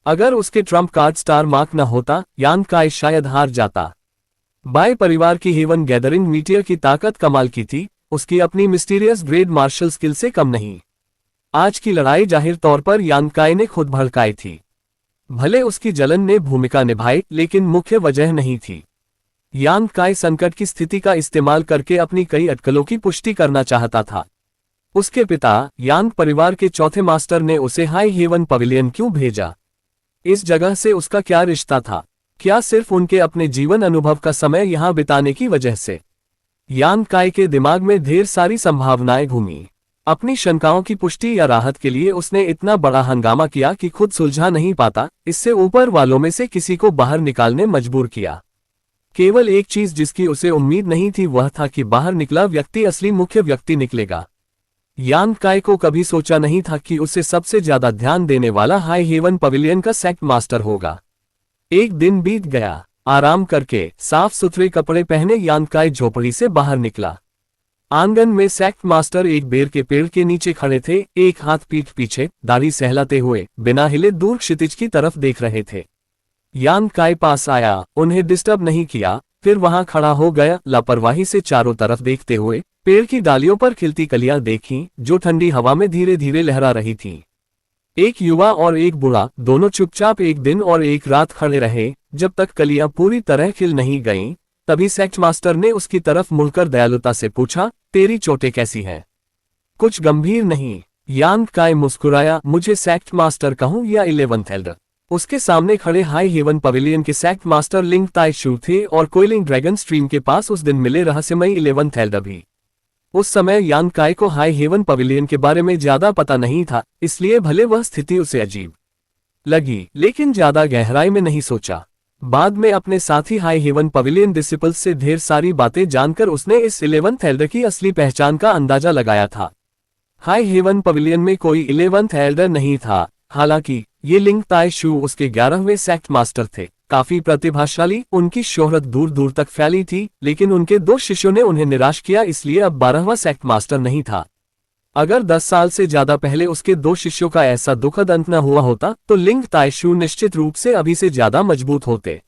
अगर उसके ट्रम्प कार्ड स्टार मार्क न होता, यान काई शायद हार जाता। बाय परिवार की हेवन गैदरिंग मीटियर की ताकत कमाल की थी, उसकी अपनी मिस्टीरियस ग्रेड मार्शल स्किल से कम नहीं। आज की लड़ाई जाहिर तौर पर यान काई ने खुद भड़काई थी। भले उसकी जलन ने भूमिका निभाई, लेकिन मुख्य वजह नहीं थी। यान काई संकट की स्थिति का इस्तेमाल करके अपनी कई अटकलों की पुष्टि करना चाहता था। उसके पिता, यान परिवार के चौथे मास्टर ने उसे हाई हेवन पवेलियन क्यों भेजा? इस जगह से उसका क्या रिश्ता था? क्या सिर्फ उनके अपने जीवन अनुभव का समय यहां बिताने की वजह से? यान काई के दिमाग में ढेर सारी संभावनाएं घूमी। अपनी शंकाओं की पुष्टि या राहत के लिए उसने इतना बड़ा हंगामा किया कि खुद सुलझा नहीं पाता, इससे ऊपर वालों में से किसी को बाहर निकालने मजबूर किया। केवल एक चीज जिसकी उसे उम्मीद नहीं थी वह था कि बाहर निकला व्यक्ति असली मुख्य व्यक्ति निकलेगा। यान काई को कभी सोचा नहीं था कि उसे सबसे ज्यादा ध्यान देने वाला हाई हेवन पवेलियन का सेक्ट मास्टर होगा। एक दिन बीत गया। आराम करके साफ सुथरे कपड़े पहने यान काई झोपड़ी से बाहर निकला। आंगन में सेक्ट मास्टर एक बेर के पेड़ के नीचे खड़े थे, एक हाथ पीठ पीछे, दाढ़ी सहलाते हुए बिना हिले दूर क्षितिज की तरफ देख रहे थे। यान काई पास आया, उन्हें डिस्टर्ब नहीं किया, फिर वहां खड़ा हो गया, लापरवाही से चारों तरफ देखते हुए। पेड़ की डालियों पर खिलती कलियां देखीं, जो ठंडी हवा में धीरे धीरे लहरा रही थीं। एक युवा और एक बूढ़ा दोनों चुपचाप एक दिन और एक रात खड़े रहे, जब तक कलियां पूरी तरह खिल नहीं गईं। तभी सेक्ट मास्टर ने उसकी तरफ मुड़कर दयालुता से पूछा, तेरी चोटें कैसी हैं? कुछ गंभीर नहीं? यांग काई मुस्कुराया, मुझे सेक्ट मास्टर कहूं या 11th एल्डर? उसके सामने खड़े हाई हेवन पवेलियन के सेक्ट मास्टर लिंग ताई शू थे और कोइलिंग ड्रैगन स्ट्रीम के पास उस दिन मिले रहस्यमयी 11th एल्डर भी। उस समय यांग काई को हाई हेवन पवेलियन के बारे में ज्यादा पता नहीं था, इसलिए भले वह स्थिति उसे अजीब लगी, लेकिन ज्यादा गहराई में नहीं सोचा। बाद में अपने साथी हाई हेवन पवेलियन डिसिपल्स से ढेर सारी बातें जानकर उसने इस 11th एल्डर की असली पहचान का अंदाजा लगाया था। हाई हेवन पवेलियन में कोई 11th एल्डर नहीं था। हालांकि ये लिंग ताई शू उसके 11वें सेक्ट मास्टर थे, काफी प्रतिभाशाली, उनकी शोहरत दूर दूर तक फैली थी, लेकिन उनके 2 शिष्यों ने उन्हें निराश किया, इसलिए अब 12वां सेक्ट मास्टर नहीं था। अगर 10 साल से ज्यादा पहले उसके 2 शिष्यों का ऐसा दुखद अंत न हुआ होता तो लिंग ताई शू निश्चित रूप से अभी से ज्यादा मजबूत होते।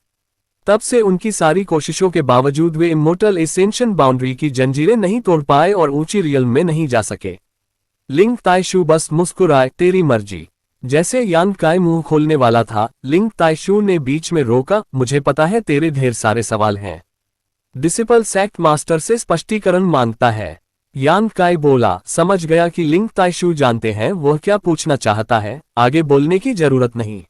तब से उनकी सारी कोशिशों के बावजूद वे इमोर्टल एसेंशियन बाउंड्री की जंजीरें नहीं तोड़ पाए और ऊंची रियल में नहीं जा सके। लिंग ताई शू बस मुस्कुराए, तेरी मर्जी। जैसे यांग काई मुंह खोलने वाला था, लिंग ताई शू ने बीच में रोका, मुझे पता है तेरे ढेर सारे सवाल हैं। डिसिपल सेक्ट मास्टर से स्पष्टीकरण मांगता है। यांग काई बोला, समझ गया कि लिंग ताई शू जानते हैं वह क्या पूछना चाहता है, आगे बोलने की जरूरत नहीं।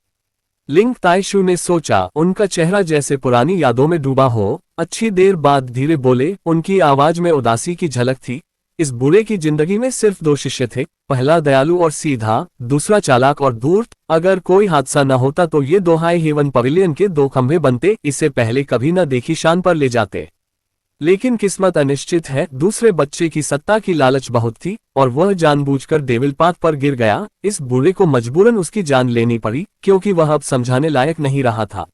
लिंग ताई शू ने सोचा, उनका चेहरा जैसे पुरानी यादों में डूबा हो। अच्छी देर बाद धीरे बोले, उनकी आवाज में उदासी की झलक थी। इस बूढ़े की जिंदगी में सिर्फ 2 शिष्य थे, पहला दयालु और सीधा, दूसरा चालाक और धूर्त। अगर कोई हादसा न होता तो ये 2 हाई हेवन पवेलियन के 2 खंभे बनते, इससे पहले कभी न देखी शान पर ले जाते। लेकिन किस्मत अनिश्चित है, दूसरे बच्चे की सत्ता की लालच बहुत थी और वह जानबूझकर डेविल पाथ पर गिर गया। इस बूढ़े को मजबूरन उसकी जान लेनी पड़ी, क्योंकि वह अब समझाने लायक नहीं रहा था।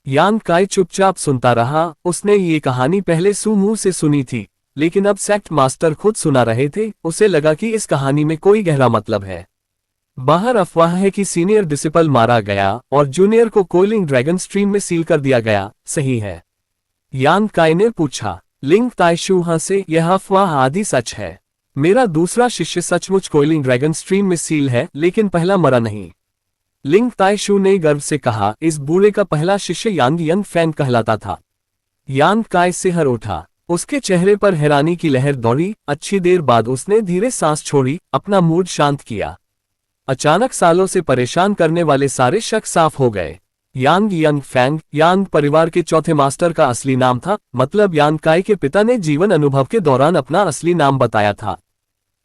यांग काई चुपचाप सुनता रहा। उसने ये कहानी पहले सू मुंह से सुनी थी, लेकिन अब सेक्ट मास्टर खुद सुना रहे थे। उसे लगा कि इस कहानी में कोई गहरा मतलब है। बाहर अफवाह है कि सीनियर डिसिपल मारा गया और जूनियर को कोइलिंग ड्रैगन स्ट्रीम में सील कर दिया गया, सही है? यांग काई ने पूछा। लिंग ताई शू हंसे, यह अफवाह आधी सच है। मेरा दूसरा शिष्य सचमुच कोइलिंग ड्रैगन स्ट्रीम में सील है, लेकिन पहला मरा नहीं। लिंग ताई शू ने गर्व से कहा। इस बूढ़े का पहला शिष्य यांग यंग फैन कहलाता था। यांग काई सिहर उठा, उसके चेहरे पर हैरानी की लहर दौड़ी। अच्छी देर बाद उसने धीरे सांस छोड़ी, अपना मूड शांत किया। अचानक सालों से परेशान करने वाले सारे शक साफ हो गए। यांग यंग फैंग, यांग परिवार के चौथे मास्टर का असली नाम था, मतलब यांग काई के पिता ने जीवन अनुभव के दौरान अपना असली नाम बताया था।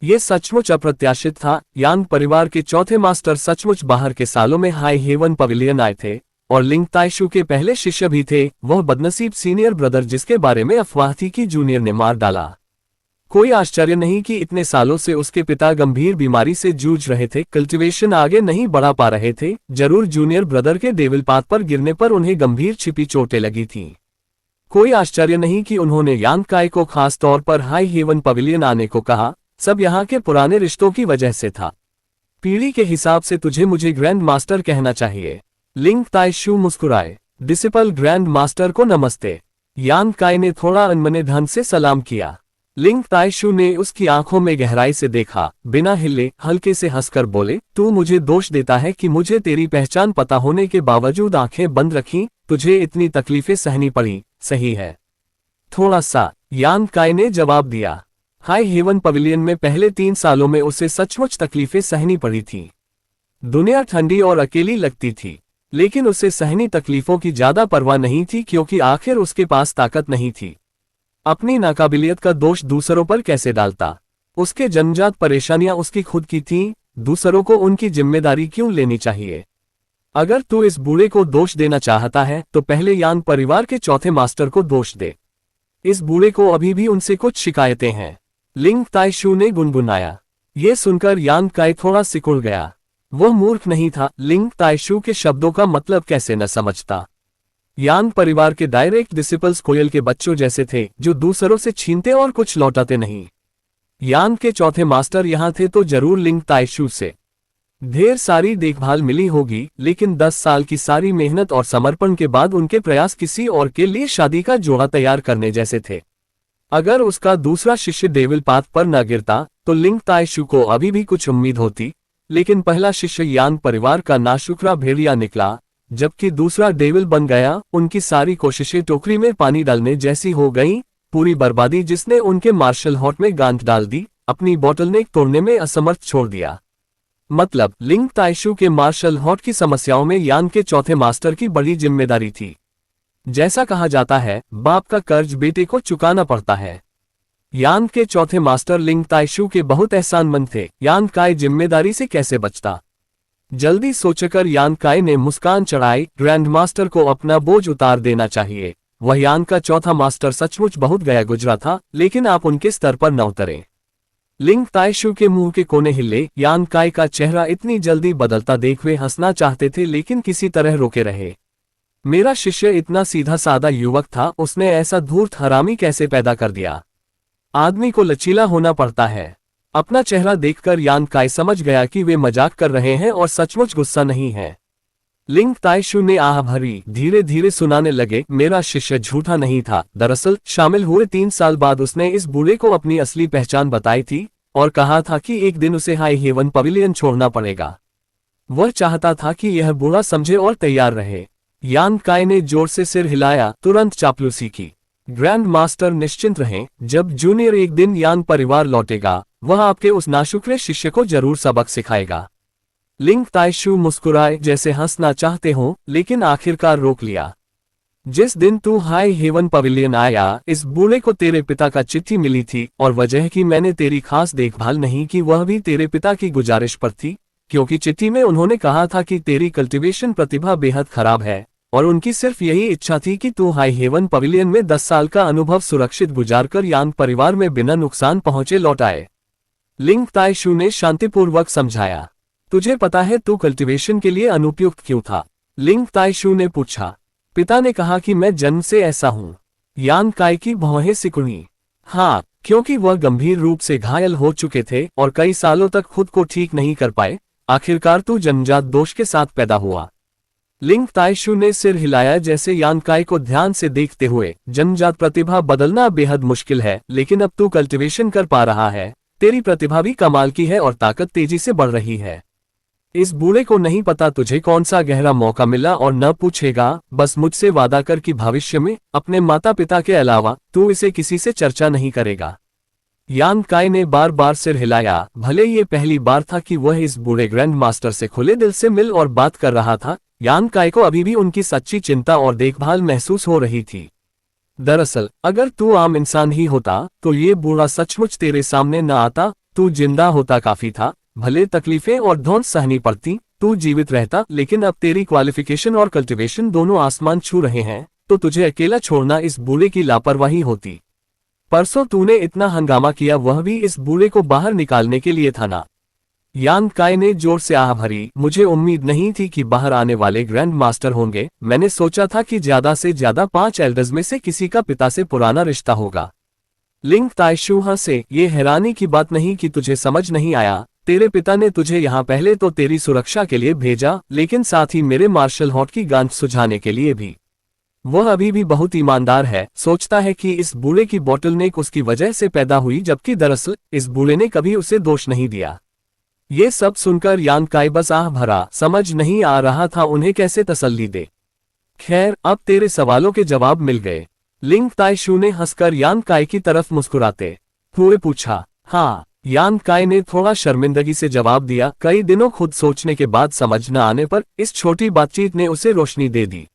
ये सचमुच अप्रत्याशित था। यांग परिवार के चौथे मास्टर सचमुच बाहर के सालों में हाई हेवन पवेलियन आए थे और लिंग ताई शू के पहले शिष्य भी थे, वह बदनसीब सीनियर ब्रदर जिसके बारे में अफवाह थी कि जूनियर ने मार डाला। कोई आश्चर्य नहीं कि इतने सालों से उसके पिता गंभीर बीमारी से जूझ रहे थे, कल्टीवेशन आगे नहीं बढ़ा पा रहे थे। जरूर जूनियर ब्रदर के डेविल पाथ पर गिरने पर उन्हें गंभीर छिपी चोटें लगी थीं। कोई आश्चर्य नहीं कि उन्होंने यांग काई को खास तौर पर हाई हेवन पवेलियन आने को कहा। सब यहाँ के पुराने रिश्तों की वजह से था। पीढ़ी के हिसाब से तुझे मुझे ग्रैंड मास्टर कहना चाहिए। लिंग ताई शू मुस्कुराए। डिसिपल ग्रैंड मास्टर को नमस्ते। यांग काई ने थोड़ा अनमने ढंग से सलाम किया। लिंग ताई शू ने उसकी आंखों में गहराई से देखा, बिना हिले हल्के से हंसकर बोले, तू मुझे दोष देता है कि मुझे तेरी पहचान पता होने के बावजूद आंखें बंद रखी, तुझे इतनी तकलीफें सहनी पड़ी, सही है? थोड़ा सा, यांग काई ने जवाब दिया। हाई हेवन पवेलियन में पहले 3 सालों में उसे सचमुच तकलीफें सहनी पड़ी थीं। दुनिया ठंडी और अकेली लगती थी, लेकिन उसे सहनी तकलीफों की ज्यादा परवाह नहीं थी, क्योंकि आखिर उसके पास ताकत नहीं थी। अपनी नाकाबिलियत का दोष दूसरों पर कैसे डालता? उसके जन्मजात परेशानियां उसकी खुद की थीं, दूसरों को उनकी जिम्मेदारी क्यों लेनी चाहिए? अगर तू इस बूढ़े को दोष देना चाहता है तो पहले यांग परिवार के चौथे मास्टर को दोष दे। इस बूढ़े को अभी भी उनसे कुछ शिकायतें हैं। लिंग ताई शू ने गुनगुनाया। ये सुनकर यांग काई थोड़ा सिकुड़ गया। वह मूर्ख नहीं था, लिंग ताई शू के शब्दों का मतलब कैसे न समझता। यांग परिवार के डायरेक्ट डिसिपल्स कोयल के बच्चों जैसे थे, जो दूसरों से छीनते और कुछ लौटाते नहीं। यांग के चौथे मास्टर यहाँ थे तो जरूर लिंग ताई शू से ढेर सारी देखभाल मिली होगी, लेकिन 10 साल की सारी मेहनत और समर्पण के बाद उनके प्रयास किसी और के लिए शादी का जोड़ा तैयार करने जैसे थे। अगर उसका दूसरा शिष्य डेविल पाथ पर न गिरता तो लिंग ताइशू को अभी भी कुछ उम्मीद होती, लेकिन पहला शिष्य यांग परिवार का नाशुक्रा भेड़िया निकला, जबकि दूसरा डेविल बन गया। उनकी सारी कोशिशें टोकरी में पानी डालने जैसी हो गईं, पूरी बर्बादी जिसने उनके मार्शल हॉट में गांठ डाल दी, अपनी बोटलनेक तोड़ने में असमर्थ छोड़ दिया। मतलब लिंग ताइशू के मार्शल हॉट की समस्याओं में यांग के चौथे मास्टर की बड़ी जिम्मेदारी थी। जैसा कहा जाता है, बाप का कर्ज बेटे को चुकाना पड़ता है। यांग के चौथे मास्टर लिंग ताइशू के बहुत एहसानमंद थे। यांग काय जिम्मेदारी से कैसे बचता? जल्दी सोचकर यांग काय ने मुस्कान चढ़ाई। ग्रैंड मास्टर को अपना बोझ उतार देना चाहिए। वह यांग का चौथा मास्टर सचमुच बहुत गया गुजरा था, लेकिन आप उनके स्तर पर न उतरे। लिंग ताइशू के मुंह के कोने हिले। यांग काय का चेहरा इतनी जल्दी बदलता देख वे हंसना चाहते थे, लेकिन किसी तरह रोके रहे। मेरा शिष्य इतना सीधा साधा युवक था, उसने ऐसा धूर्त हरामी कैसे पैदा कर दिया? आदमी को लचीला होना पड़ता है। अपना चेहरा देखकर यांग काय समझ गया कि वे मजाक कर रहे हैं और सचमुच गुस्सा नहीं है। लिंग ताइशू ने आह भरी। धीरे धीरे सुनाने लगे, मेरा शिष्य झूठा नहीं था। दरअसल शामिल हुए 3 साल बाद उसने इस बूढ़े को अपनी असली पहचान बताई थी और कहा था कि एक दिन उसे हाई हेवन पवेलियन छोड़ना पड़ेगा। वह चाहता था कि यह बूढ़ा समझे और तैयार रहे। यांग काय ने जोर से सिर हिलाया, तुरंत चापलूसी की। ग्रैंड मास्टर निश्चिंत रहें, जब जूनियर एक दिन यांग परिवार लौटेगा, वह आपके उस नाशुक्रे शिष्य को जरूर सबक सिखाएगा। लिंग ताइशू मुस्कुराए जैसे हंसना चाहते हो, लेकिन आखिरकार रोक लिया। जिस दिन तू हाई हेवन पवेलियन आया, इस बूढ़े को तेरे पिता का चिट्ठी मिली थी और वजह कि मैंने तेरी खास देखभाल नहीं की वह भी तेरे पिता की गुजारिश पर थी, क्योंकि चिट्ठी में उन्होंने कहा था कि तेरी कल्टीवेशन प्रतिभा बेहद खराब है और उनकी सिर्फ यही इच्छा थी कि तू हाई हेवन पवेलियन में 10 साल का अनुभव सुरक्षित गुजारकर यांग परिवार में बिना नुकसान पहुंचे लौट आए। लिंग ताइशू ने शांतिपूर्वक समझाया। तुझे पता है तू कल्टीवेशन के लिए अनुपयुक्त क्यों था? लिंग ताइशू ने पूछा। पिता ने कहा कि मैं जन्म से ऐसा हूं। यांग काय की भौहें सिकुड़ी। हाँ, क्योंकि वह गंभीर रूप से घायल हो चुके थे और कई सालों तक खुद को ठीक नहीं कर पाए। आखिरकार तू जन्मजात दोष के साथ पैदा हुआ। लिंग ताइशू ने सिर हिलाया जैसे यांग काय को ध्यान से देखते हुए। जन्मजात प्रतिभा बदलना बेहद मुश्किल है, लेकिन अब तू कल्टीवेशन कर पा रहा है। तेरी प्रतिभा भी कमाल की है और ताकत तेजी से बढ़ रही है। इस बूढ़े को नहीं पता तुझे कौन सा गहरा मौका मिला और न पूछेगा। बस मुझसे वादा कर कि भविष्य में अपने माता पिता के अलावा तू इसे किसी से चर्चा नहीं करेगा। यांग काय ने बार बार सिर हिलाया। भले ये पहली बार था कि वह इस बूढ़े ग्रैंड मास्टर से खुले दिल से मिल और बात कर रहा था, यांग काय को अभी भी उनकी सच्ची चिंता और देखभाल महसूस हो रही थी। दरअसल अगर तू आम इंसान ही होता तो ये बूढ़ा सचमुच तेरे सामने न आता। तू जिंदा होता काफी था, भले तकलीफें और धौंस सहनी पड़ती, तू जीवित रहता। लेकिन अब तेरी क्वालिफिकेशन और कल्टीवेशन दोनों आसमान छू रहे हैं, तो तुझे अकेला छोड़ना इस बूढ़े की लापरवाही होती। परसों तूने इतना हंगामा किया, वह भी इस बूढ़े को बाहर निकालने के लिए था ना? यांग काय ने जोर से आह भरी। मुझे उम्मीद नहीं थी कि बाहर आने वाले ग्रैंड मास्टर होंगे। मैंने सोचा था कि ज्यादा से ज्यादा 5 एल्डर्स में से किसी का पिता से पुराना रिश्ता होगा। लिंग ताइशू हंसे। ये हैरानी की बात नहीं कि तुझे समझ नहीं आया। तेरे पिता ने तुझे यहाँ पहले तो तेरी सुरक्षा के लिए भेजा, लेकिन साथ ही मेरे मार्शल हॉट की गांठ सुझाने के लिए भी। वह अभी भी बहुत ईमानदार है। सोचता है कि इस बूढ़े की बोटलनेक उसकी वजह से पैदा हुई, जबकि दरअसल इस बूढ़े ने कभी उसे दोष नहीं दिया। ये सब सुनकर यांग काय बस आह भरा। समझ नहीं आ रहा था उन्हें कैसे तसल्ली दे। खैर, अब तेरे सवालों के जवाब मिल गए। लिंग ताइशू ने हंसकर यांग काय की तरफ मुस्कुराते हुए पूछा। हाँ, यांग काय ने थोड़ा शर्मिंदगी से जवाब दिया। कई दिनों खुद सोचने के बाद समझ न आने पर इस छोटी बातचीत ने उसे रोशनी दे दी।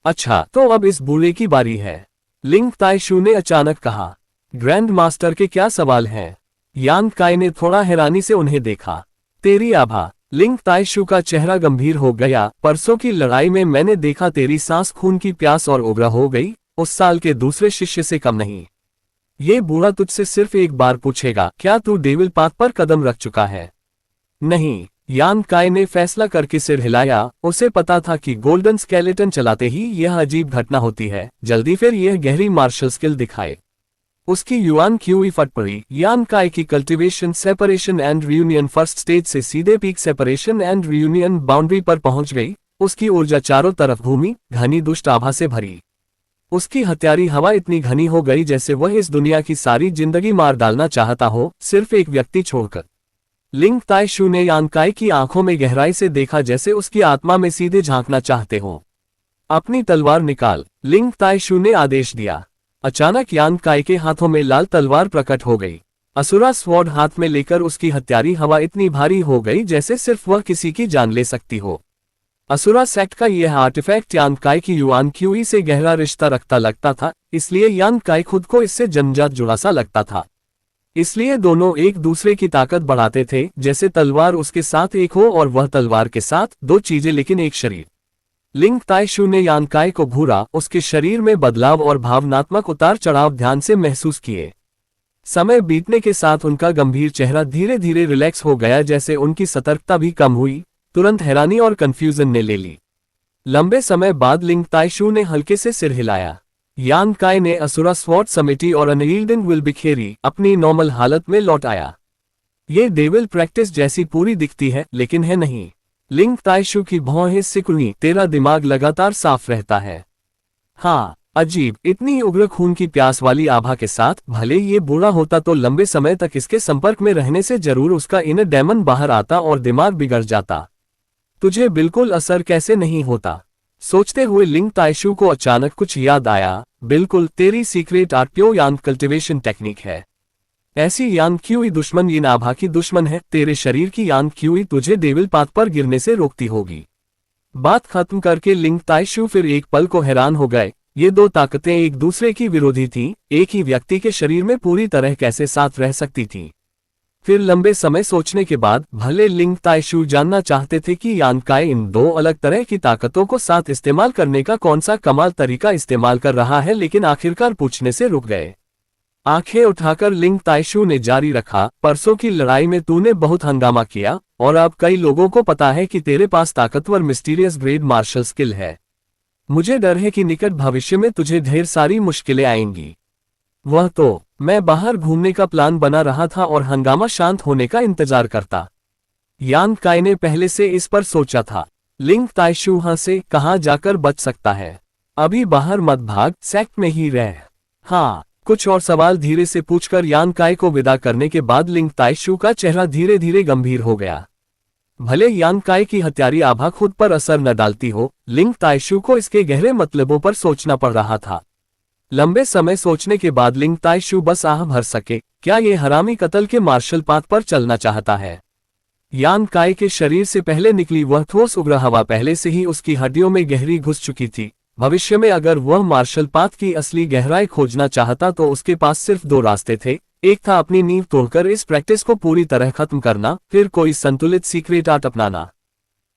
अच्छा, तो अब इस बूढ़े की बारी है, लिंग ताइशू ने अचानक कहा। ग्रैंड मास्टर के क्या सवाल हैं? यांग काय ने थोड़ा हैरानी से उन्हें देखा। तेरी आभा। लिंग ताइशू का चेहरा गंभीर हो गया। परसों की लड़ाई में मैंने देखा तेरी सांस खून की प्यास और उग्र हो गई। उस साल के दूसरे शिष्य से कम नहीं। ये बूढ़ा तुझसे सिर्फ एक बार पूछेगा, क्या तू डेविल पाथ पर कदम रख चुका है? नहीं। यांग काय ने फैसला करके सिर हिलाया। उसे पता था कि गोल्डन स्केलेटन चलाते ही यह अजीब घटना होती है। जल्दी फिर यह गहरी मार्शल स्किल दिखाए। उसकी युआन क्यूई फट पड़ी। यांग काय की cultivation separation and reunion first stage से सीधे peak separation and reunion boundary पर पहुंच गई। उसकी ऊर्जा चारों तरफ घूमी, घनी दुष्ट आभा से भरी। उसकी हत्यारी हवा इतनी घनी हो गई जैसे वह इस दुनिया की सारी जिंदगी मार डालना चाहता हो, सिर्फ एक व्यक्ति छोड़कर। लिंग ताइशू ने यान काई की आंखों में गहराई से देखा, जैसे उसकी आत्मा में सीधे झांकना चाहते हो। अपनी तलवार निकाल, लिंग ताइशू ने आदेश दिया। अचानक यान काई के हाथों में लाल तलवार प्रकट हो गई। असुरा स्वॉर्ड हाथ में लेकर उसकी हत्यारी हवा इतनी भारी हो गई जैसे सिर्फ वह किसी की जान ले सकती हो। असुरा सेक्ट का यह आर्टिफैक्ट यान काई की युआन क्यूई से गहरा रिश्ता रखता लगता था, इसलिए यान काई खुद को इससे जन्मजात जुड़ा सा लगता था। इसलिए दोनों एक दूसरे की ताकत बढ़ाते थे, जैसे तलवार उसके साथ एक हो और वह तलवार के साथ, दो चीजें लेकिन एक शरीर। लिंग ताइशू ने यान काई को घूरा, उसके शरीर में बदलाव और भावनात्मक उतार चढ़ाव ध्यान से महसूस किए। समय बीतने के साथ उनका गंभीर चेहरा धीरे धीरे रिलैक्स हो गया, जैसे उनकी सतर्कता भी कम हुई। तुरंत हैरानी और कंफ्यूजन ने ले ली। लंबे समय बाद लिंग ताइशू ने हल्के से सिर हिलाया। यान काई ने असुरा स्वॉर्ड समेटी और अनयील्डिंग विल बिखेरी, अपनी नॉर्मल हालत में लौट आया। ये डेविल प्रैक्टिस जैसी पूरी दिखती है, लेकिन है नहीं। लिंग ताइशू की भौहें सिकुड़ी, तेरा दिमाग लगातार साफ रहता है। हाँ, अजीब, इतनी उग्र खून की प्यास वाली आभा के साथ, भले ये बुरा होता तो लंबे समय तक इसके संपर्क में रहने से जरूर उसका इनर डेमन बाहर आता और दिमाग बिगड़ जाता। तुझे बिल्कुल असर कैसे नहीं होता? सोचते हुए लिंग ताइशू को अचानक कुछ याद आया। बिल्कुल, तेरी सीक्रेट आर्ट प्योर यान कल्टिवेशन टेक्निक है। ऐसी यान क्यूई दुश्मन ये आभा की दुश्मन है। तेरे शरीर की यान क्यूई तुझे डेविल पाथ पर गिरने से रोकती होगी। बात खत्म करके लिंग ताइशू फिर एक पल को हैरान हो गए। ये दो ताकतें एक दूसरे की विरोधी थीं, एक ही व्यक्ति के शरीर में पूरी तरह कैसे साथ रह सकती थीं। फिर लंबे समय सोचने के बाद भले लिंग ताइशू जानना चाहते थे कि यान काई इन दो अलग तरह की ताकतों को साथ इस्तेमाल करने का कौन सा कमाल तरीका इस्तेमाल कर रहा है, लेकिन आखिरकार पूछने से रुक गए। आंखें उठाकर लिंग ताइशू ने जारी रखा, परसों की लड़ाई में तूने बहुत हंगामा किया और अब कई लोगों को पता है कि तेरे पास ताकतवर मिस्टीरियस ग्रेड मार्शल स्किल है। मुझे डर है कि निकट भविष्य में तुझे ढेर सारी मुश्किलें आएंगी। वह तो, मैं बाहर घूमने का प्लान बना रहा था और हंगामा शांत होने का इंतजार करता। यान काई ने पहले से इस पर सोचा था। लिंग ताइशू हाँ से कहाँ जाकर बच सकता है? अभी बाहर मत भाग, सेक्ट में ही रह। हाँ, कुछ और सवाल धीरे से पूछकर यान काई को विदा करने के बाद लिंग ताइशू का चेहरा धीरे धीरे गंभीर हो गया। भले यान काई की हत्यारी आभा खुद पर असर न डालती हो, लिंग ताइशू को इसके गहरे मतलबों पर सोचना पड़ रहा था। लंबे समय सोचने के बाद लिंग ताइशू बस आह भर सके, क्या ये हरामी कत्ल के मार्शल पाथ पर चलना चाहता है? यान काई के शरीर से पहले निकली वह ठोस उग्र हवा पहले से ही उसकी हड्डियों में गहरी घुस चुकी थी। भविष्य में अगर वह मार्शल पाथ की असली गहराई खोजना चाहता तो उसके पास सिर्फ दो रास्ते थे। एक था अपनी नींव तोड़कर इस प्रैक्टिस को पूरी तरह खत्म करना, फिर कोई संतुलित सीक्रेट आर्ट अपनाना।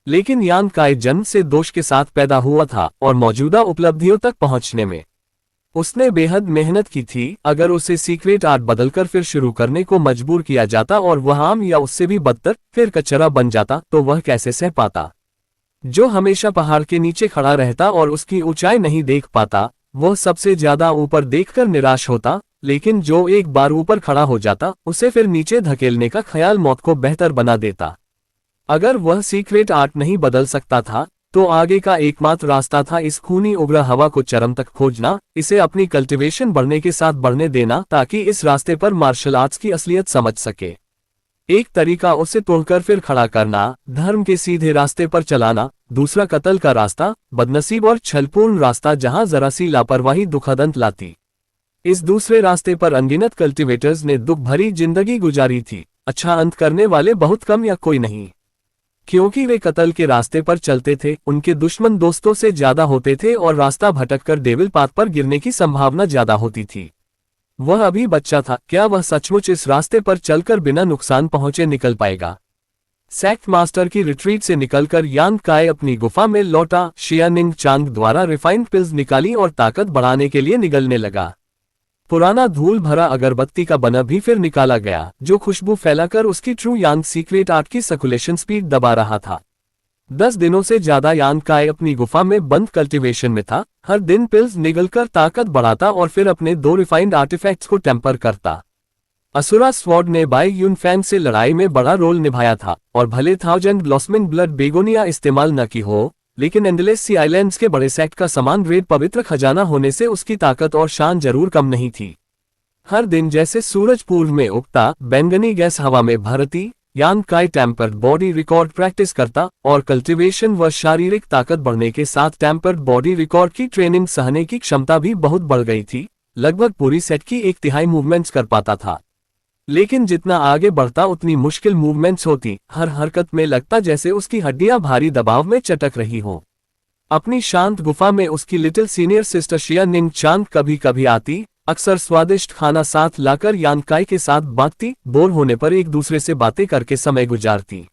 लेकिन यान काई जन्म से दोष के साथ पैदा हुआ था और मौजूदा उपलब्धियों तक पहुंचने में उसने बेहद मेहनत की थी। अगर उसे सीक्रेट आर्ट बदलकर फिर शुरू करने को मजबूर किया जाता और वह आम या उससे भी बदतर फिर कचरा बन जाता तो वह कैसे सह पाता? जो हमेशा पहाड़ के नीचे खड़ा रहता और उसकी ऊंचाई नहीं देख पाता, वह सबसे ज्यादा ऊपर देखकर निराश होता। लेकिन जो एक बार ऊपर खड़ा हो जाता, उसे फिर नीचे धकेलने का ख्याल मौत को बेहतर बना देता। अगर वह सीक्रेट आर्ट नहीं बदल सकता था तो आगे का एकमात्र रास्ता था इस खूनी उग्र हवा को चरम तक खोजना, इसे अपनी कल्टीवेशन बढ़ने के साथ बढ़ने देना ताकि इस रास्ते पर मार्शल आर्ट्स की असलियत समझ सके। एक तरीका उसे तोड़कर फिर खड़ा करना, धर्म के सीधे रास्ते पर चलाना। दूसरा कत्ल का रास्ता, बदनसीब और छलपूर्ण रास्ता जहां जरा सी लापरवाही दुखद अंत लाती। इस दूसरे रास्ते पर अनगिनत कल्टीवेटर्स ने दुख भरी जिंदगी गुजारी थी। अच्छा अंत करने वाले बहुत कम या कोई नहीं, क्योंकि वे कत्ल के रास्ते पर चलते थे। उनके दुश्मन दोस्तों से ज्यादा होते थे और रास्ता भटककर डेविल पाथ पर गिरने की संभावना ज्यादा होती थी। वह अभी बच्चा था, क्या वह सचमुच इस रास्ते पर चलकर बिना नुकसान पहुंचे निकल पाएगा? सेक्ट मास्टर की रिट्रीट से निकलकर यान काई अपनी गुफा में लौटा। शियानिंग चांग द्वारा रिफाइंड पिल्स निकाली और ताकत बढ़ाने के लिए निगलने लगा। पुराना धूल भरा अगरबत्ती का बना भी फिर निकाला गया, जो खुशबू फैलाकर उसकी ट्रू यांग सीक्रेट आर्ट की सर्कुलेशन स्पीड दबा रहा था। 10 दिनों से ज्यादा यान काई अपनी गुफा में बंद कल्टीवेशन में था। हर दिन पिल्स निगलकर ताकत बढ़ाता और फिर अपने 2 रिफाइंड आर्टिफैक्ट्स को टेम्पर करता। असुरा स्वॉर्ड ने बाई यूनफैंग से लड़ाई में बड़ा रोल निभाया था और भले 1000 ब्लॉसमिंग ब्लड बेगोनिया इस्तेमाल न की हो, लेकिन एंडलेस सी आइलैंड्स के बड़े सेक्ट का समान ग्रेड पवित्र खजाना होने से उसकी ताकत और शान जरूर कम नहीं थी। हर दिन जैसे सूरज पूर्व में उगता, बैंगनी गैस हवा में भरती, यांग काई टेम्पर्ड बॉडी रिकॉर्ड प्रैक्टिस करता और कल्टीवेशन व शारीरिक ताकत बढ़ने के साथ टेम्पर्ड बॉडी रिकॉर्ड की ट्रेनिंग सहने की क्षमता भी बहुत बढ़ गई थी। लगभग पूरी सेट की 1/3 मूवमेंट्स कर पाता था। लेकिन जितना आगे बढ़ता उतनी मुश्किल मूवमेंट्स होती, हर हरकत में लगता जैसे उसकी हड्डियां भारी दबाव में चटक रही हों। अपनी शांत गुफा में उसकी लिटिल सीनियर सिस्टर शिया निंग चांग कभी कभी आती, अक्सर स्वादिष्ट खाना साथ लाकर यांग काई के साथ बांटती, बोर होने पर एक दूसरे से बातें करके समय गुजारती।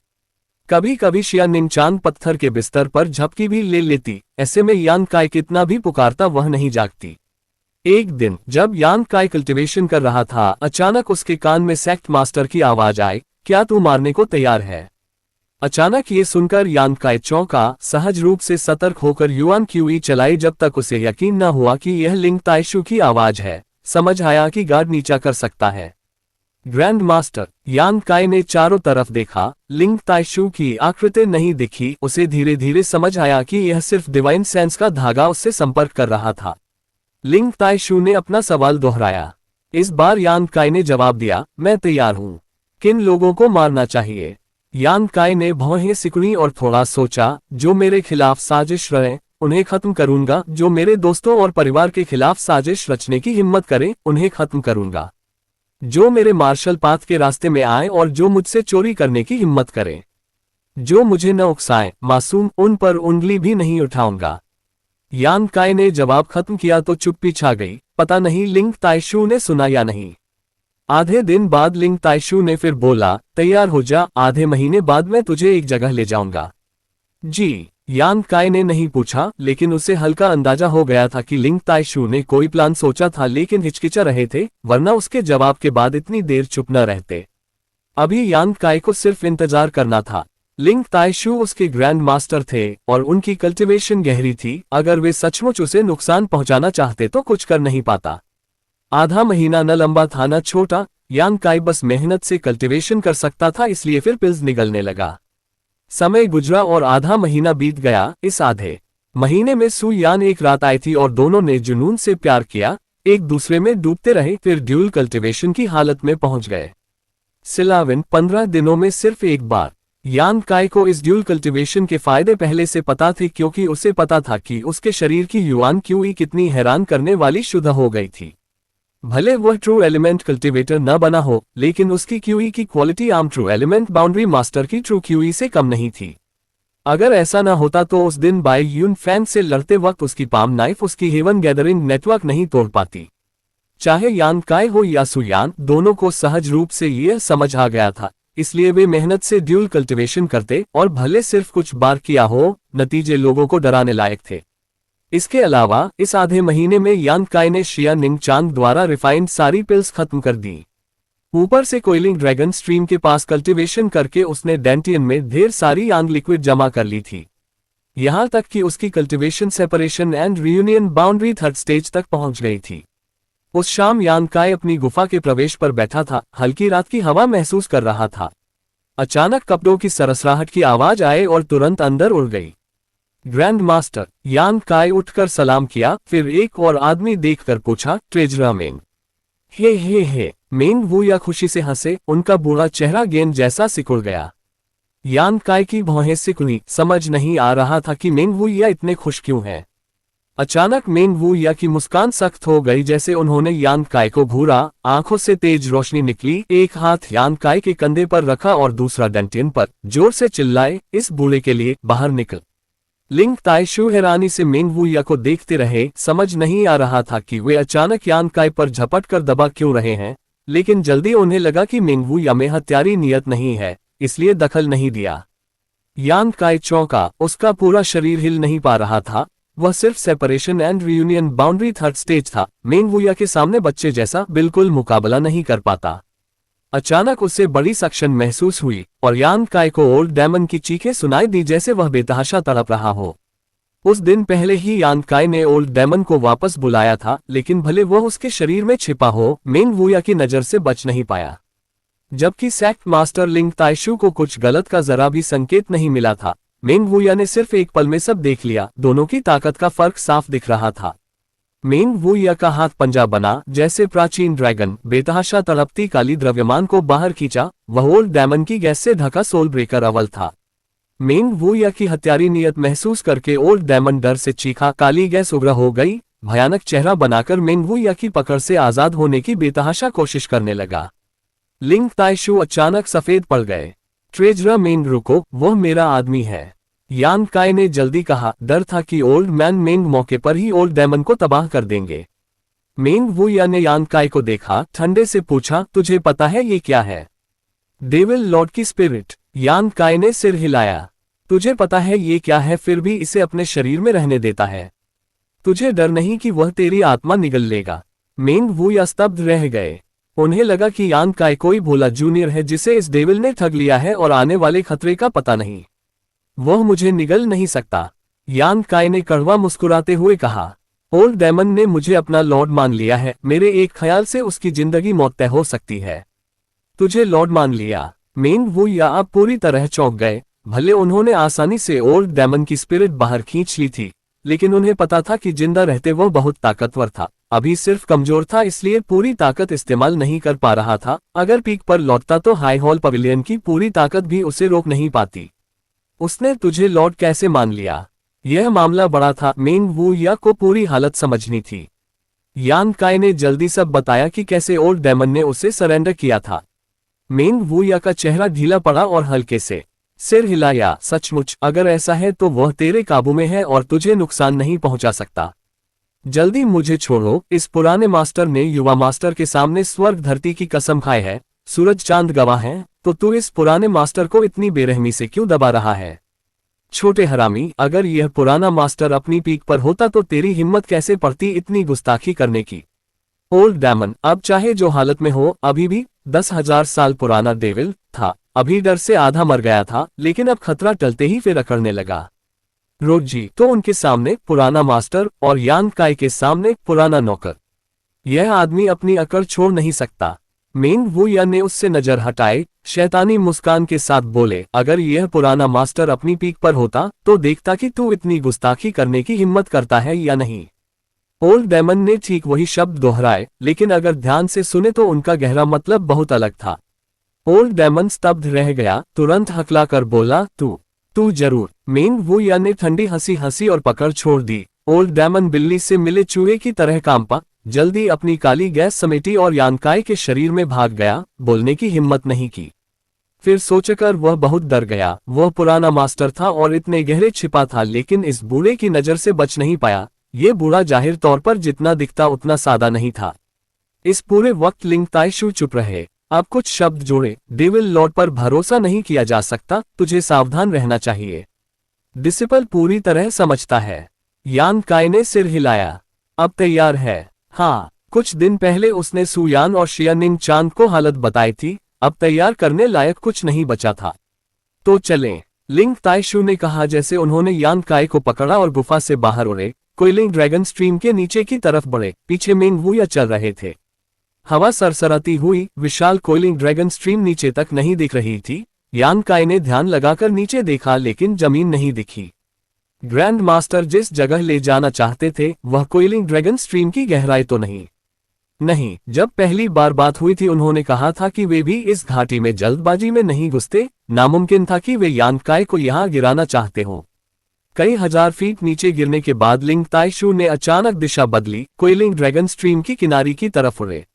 कभी कभी शिया निंग चांग पत्थर के बिस्तर पर झपकी भी ले लेती, ऐसे में यांग काई कितना भी पुकारता वह नहीं जागती। एक दिन जब यांग काई कल्टीवेशन कर रहा था, अचानक उसके कान में सेक्ट मास्टर की आवाज आई, क्या तू मारने को तैयार है? अचानक ये सुनकर यांग काई चौंका, सहज रूप से सतर्क होकर युआन क्यूई चलाई जब तक उसे यकीन न हुआ कि यह लिंग ताइशु की आवाज है। समझ आया कि गार्ड नीचा कर सकता है। ग्रैंड मास्टर यांग काई ने चारों तरफ देखा, लिंग ताइशु की आकृति नहीं दिखी। उसे धीरे धीरे समझ आया कि यह सिर्फ डिवाइन सेंस का धागा उससे संपर्क कर रहा था। लिंग ताइशु ने अपना सवाल दोहराया। इस बार यांग काई ने जवाब दिया, मैं तैयार हूं। किन लोगों को मारना चाहिए? यांग काई ने भौहें सिकुड़ी और थोड़ा सोचा, जो मेरे खिलाफ साजिश रहे उन्हें खत्म करूंगा, जो मेरे दोस्तों और परिवार के खिलाफ साजिश रचने की हिम्मत करें उन्हें खत्म करूंगा, जो मेरे मार्शल पाथ के रास्ते में आए और जो मुझसे चोरी करने की हिम्मत करें, जो मुझे न उकसाएं, मासूम, उन पर उंगली भी नहीं उठाऊंगा। यांग काई ने जवाब खत्म किया तो चुप्पी छा गई। पता नहीं लिंग ताइशु ने सुना या नहीं। आधे दिन बाद लिंग ताइशु ने फिर बोला, तैयार हो जा, आधे महीने बाद मैं तुझे एक जगह ले जाऊंगा। जी? यांग काई ने नहीं पूछा, लेकिन उसे हल्का अंदाजा हो गया था कि लिंग ताइशु ने कोई प्लान सोचा था, लेकिन हिचकिचा रहे थे, वरना उसके जवाब के बाद इतनी देर चुप न रहते। अभी यांग काई को सिर्फ इंतजार करना था। लिंग ताइशु उसके ग्रैंड मास्टर थे और उनकी कल्टीवेशन गहरी थी। अगर वे सचमुच उसे नुकसान पहुंचाना चाहते तो कुछ कर नहीं पाता। आधा महीना न लंबा था न छोटा। यांग काई बस मेहनत से कल्टीवेशन कर सकता था, इसलिए फिर पिल्स निगलने लगा। समय गुजरा और आधा महीना बीत गया। इस आधे महीने में सु यान एक रात आई थी और दोनों ने जुनून से प्यार किया, एक दूसरे में डूबते रहे, फिर ड्यूल कल्टीवेशन की हालत में पहुंच गए। सिलाविन 15 दिनों में सिर्फ एक बार। यांग काई को इस ड्यूल कल्टीवेशन के फायदे पहले से पता थे, क्योंकि उसे पता था कि उसके शरीर की युआन क्यूई कितनी हैरान करने वाली शुद्ध हो गई थी। भले वह ट्रू एलिमेंट कल्टीवेटर न बना हो, लेकिन उसकी क्यूई की क्वालिटी आम ट्रू एलिमेंट बाउंड्री मास्टर की ट्रू क्यूई से कम नहीं थी। अगर ऐसा न होता तो उस दिन बाय यून फैन से लड़ते वक्त उसकी पाम नाइफ उसकी हेवन गैदरिंग नेटवर्क नहीं तोड़ पाती। चाहे यांग काई हो या सु यान, दोनों को सहज रूप से यह समझ आ गया था, इसलिए वे मेहनत से ड्यूल कल्टीवेशन करते, और भले सिर्फ कुछ बार किया हो, नतीजे लोगों को डराने लायक थे। इसके अलावा इस आधे महीने में यांग काई ने शिया निंग चांग द्वारा रिफाइंड सारी पिल्स खत्म कर दी। ऊपर से कोइलिंग ड्रैगन स्ट्रीम के पास कल्टीवेशन करके उसने डेंटियन में ढेर सारी यांग लिक्विड जमा कर ली थी। यहां तक कि उसकी cultivation separation and reunion boundary 3rd stage तक पहुंच गई थी। उस शाम यांग काई अपनी गुफा के प्रवेश पर बैठा था, हल्की रात की हवा महसूस कर रहा था। अचानक कपड़ों की सरसराहट की आवाज आए और तुरंत अंदर उड़ गई। ग्रैंड मास्टर यांग काई उठकर सलाम किया, फिर एक और आदमी देखकर पूछा, ट्रेजरा मेंग? हे मेंग वू या खुशी से हंसे, उनका बूढ़ा चेहरा गेंद जैसा सिकुड़ गया। यांग काई की भौहें सिकुड़ी, समझ नहीं आ रहा था कि मेंग वू या इतने खुश क्यों हैं। अचानक मेंग वू या की मुस्कान सख्त हो गई, जैसे उन्होंने यांग काई को घूरा। आंखों से तेज रोशनी निकली, एक हाथ यांग काई के कंधे पर रखा और दूसरा डेंटियन पर, जोर से चिल्लाए, इस बूढ़े के लिए बाहर निकल। लिंग ताइशु हैरानी से मेंग वू या को देखते रहे, समझ नहीं आ रहा था कि वे अचानक यांग काई पर झपट कर दबा क्यों रहे हैं, लेकिन जल्दी उन्हें लगा कि मेंग वू या में हत्यारी नियत नहीं है, इसलिए दखल नहीं दिया। यांग काई चौंका, उसका पूरा शरीर हिल नहीं पा रहा था, वह सिर्फ separation and reunion boundary 3rd stage था। मेंग वू या के सामने बच्चे जैसा बिल्कुल मुकाबला नहीं कर पाता। अचानक उसे बड़ी सक्शन महसूस हुई और यांग काई को ओल्ड डेमन की चीखें सुनाई दी, जैसे वह बेतहाशा तड़प रहा हो। उस दिन पहले ही यांग काई ने ओल्ड डेमन को वापस बुलाया था, लेकिन भले वह उसके शरीर में छिपा हो, मेंग वू या की नजर से बच नहीं पाया। जबकि सेक्ट मास्टर लिंग ताइशु को कुछ गलत का जरा भी संकेत नहीं मिला था। मेंग वुया ने सिर्फ एक पल में सब देख लिया, दोनों की ताकत का फर्क साफ दिख रहा था। मेंग वुया का हाथ पंजा बना, जैसे प्राचीन ड्रैगन बेतहाशा तड़पती काली द्रव्यमान को बाहर खींचा। वह ओल्ड डायमंड की गैस से ढका सोल ब्रेकर अव्वल था। मेंग वुया की हत्यारी नियत महसूस करके ओल्ड डायमंड डर से चीखा। काली गैस उग्र हो गई। भयानक चेहरा बनाकर मेंग वुया की पकड़ से आजाद होने की बेतहाशा कोशिश करने लगा। लिंग ताइशू अचानक सफेद पड़ गए। ट्रेजरा मेंग रुको, वह मेरा आदमी है, यान काय ने जल्दी कहा। डर था कि ओल्ड मैन मेंग मौके पर ही ओल्ड डायमंड को तबाह कर देंगे। मेंग वुया ने यान काय को देखा, ठंडे से पूछा, तुझे पता है ये क्या है? डेविल लॉर्ड की स्पिरिट। यान काय ने सिर हिलाया। तुझे पता है ये क्या है, फिर भी इसे अपने शरीर में रहने देता है? तुझे डर नहीं कि वह तेरी आत्मा निगल लेगा? मेंग वुया स्तब्ध रह गए। उन्हें लगा कि यान काय कोई भोला जूनियर है जिसे इस डेविल ने ठग लिया है और आने वाले खतरे का पता नहीं। वह मुझे निगल नहीं सकता, यान काय ने कड़वा मुस्कुराते हुए कहा। ओल्ड डायमंड ने मुझे अपना लॉर्ड मान लिया है, मेरे एक ख्याल से उसकी जिंदगी मौत तय हो सकती है। तुझे लॉर्ड मान लिया? मेंग वुया अब पूरी तरह चौंक गए। भले उन्होंने आसानी से ओल्ड डायमंड की स्पिरिट बाहर खींच ली थी, लेकिन उन्हें पता था कि जिंदा रहते वह बहुत ताकतवर था। अभी सिर्फ कमजोर था, इसलिए पूरी ताकत इस्तेमाल नहीं कर पा रहा था। अगर पीक पर लौटता तो हाई हॉल पवेलियन की पूरी ताकत भी उसे रोक नहीं पाती। उसने तुझे लॉर्ड कैसे मान लिया? यह मामला बड़ा था, मेंग वुया को पूरी हालत समझनी थी। यान काय ने जल्दी सब बताया कि कैसे ओल्ड डायमंड ने उसे सरेंडर किया था। मेंग वुया का चेहरा ढीला पड़ा और हल्के से सिर हिलाया। सचमुच? अगर ऐसा है तो वह तेरे काबू में है और तुझे नुकसान नहीं पहुंचा सकता। जल्दी मुझे छोड़ो। इस पुराने मास्टर ने युवा मास्टर के सामने स्वर्ग धरती की कसम खाई है, सूरज चांद गवाह हैं, तो तू इस पुराने मास्टर को इतनी बेरहमी से क्यों दबा रहा है? छोटे हरामी, अगर यह पुराना मास्टर अपनी पीक पर होता तो तेरी हिम्मत कैसे पड़ती इतनी गुस्ताखी करने की? ओल्ड डायमंड अब चाहे जो हालत में हो, अभी भी 10,000 साल पुराना डेविल था। अभी डर से आधा मर गया था, लेकिन अब खतरा टलते ही फिर अकड़ने लगा। रोजी तो उनके सामने पुराना मास्टर और यान काय के सामने पुराना नौकर। यह आदमी अपनी अकड़ छोड़ नहीं सकता। मेंग वुया ने उससे नजर हटाए, शैतानी मुस्कान के साथ बोले, अगर यह पुराना मास्टर अपनी पीक पर होता तो देखता कि तू इतनी गुस्ताखी करने की हिम्मत करता है या नहीं। ओल्ड डायमंड ने ठीक वही शब्द दोहराए, लेकिन अगर ध्यान से सुने तो उनका गहरा मतलब बहुत अलग था। ओल्ड डायमंड स्तब्ध रह गया, तुरंत हकलाकर बोला, तू जरूर। मेंग वुया ने ठंडी हंसी हंसी और पकड़ छोड़ दी। ओल्ड डायमंड बिल्ली से मिले चूहे की तरह कांपा, जल्दी अपनी काली गैस समेटी और यान काय के शरीर में भाग गया। बोलने की हिम्मत नहीं की। फिर सोचकर वह बहुत डर गया। वह पुराना मास्टर था और इतने गहरे छिपा था, लेकिन इस बूढ़े की नजर से बच नहीं पाया। ये बूढ़ा जाहिर तौर पर जितना दिखता उतना सादा नहीं था। इस पूरे वक्त लिंग ताइशू चुप रहे। अब कुछ शब्द जोड़े, डेविल लॉर्ड पर भरोसा नहीं किया जा सकता, तुझे सावधान रहना चाहिए। डिसिपल पूरी तरह समझता है। यान काय ने सिर हिलाया। अब तैयार है? हाँ, कुछ दिन पहले उसने सुयान और शियानिंग चांद को हालत बताई थी। अब तैयार करने लायक कुछ नहीं बचा था। तो चलें, लिंग ताइशू ने कहा जैसे उन्होंने यान काय को पकड़ा और गुफा से बाहर उड़े। कोयलिंग ड्रैगन स्ट्रीम के नीचे की तरफ बढ़े। पीछे मेंग वुया चल रहे थे। हवा सरसराती हुई, विशाल कोयलिंग ड्रैगन स्ट्रीम नीचे तक नहीं दिख रही थी। यान काय ने ध्यान लगाकर नीचे देखा, लेकिन जमीन नहीं दिखी। ग्रैंड मास्टर जिस जगह ले जाना चाहते थे वह कोयलिंग ड्रैगन स्ट्रीम की गहराई तो नहीं। जब पहली बार बात हुई थी उन्होंने कहा था कि वे भी इस घाटी में जल्दबाजी में नहीं घुसते। नामुमकिन था कि वे यान काय को यहां गिराना चाहते हों। कई हजार फीट नीचे गिरने के बाद लिंग ताइशू ने अचानक दिशा बदली, कोयलिंग ड्रैगन स्ट्रीम की किनारे की तरफ उड़े।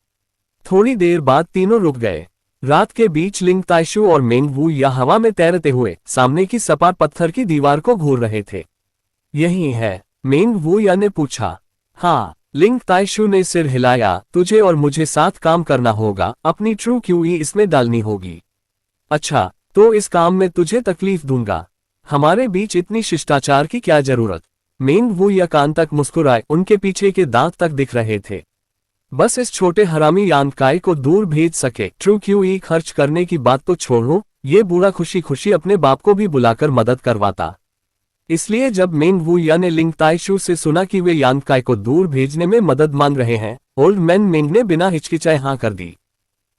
थोड़ी देर बाद तीनों रुक गए। रात के बीच लिंग ताइशू और मेंग वुया हवा में तैरते हुए सामने की सपाट पत्थर की दीवार को घूर रहे थे। यही है? मेंग वुया ने पूछा। हाँ, लिंग ताइशू ने सिर हिलाया। तुझे और मुझे साथ काम करना होगा, अपनी ट्रू क्यूई इसमें डालनी होगी। अच्छा, तो इस काम में तुझे तकलीफ दूंगा। हमारे बीच इतनी शिष्टाचार की क्या जरूरत? मेंग वुया कान तक मुस्कुराए, उनके पीछे के दांत तक दिख रहे थे। बस इस छोटे हरामी यान काय को दूर भेज सके। ट्रू क्यूई खर्च करने की बात तो छोड़ो, ये बूढ़ा खुशी खुशी अपने बाप को भी बुलाकर मदद करवाता। इसलिए जब मेंग वुया ने लिंग ताइशू से सुना कि वे यान काय को दूर भेजने में मदद मांग रहे हैं, ओल्ड मैन मेंग ने बिना हिचकिचाए हाँ कर दी।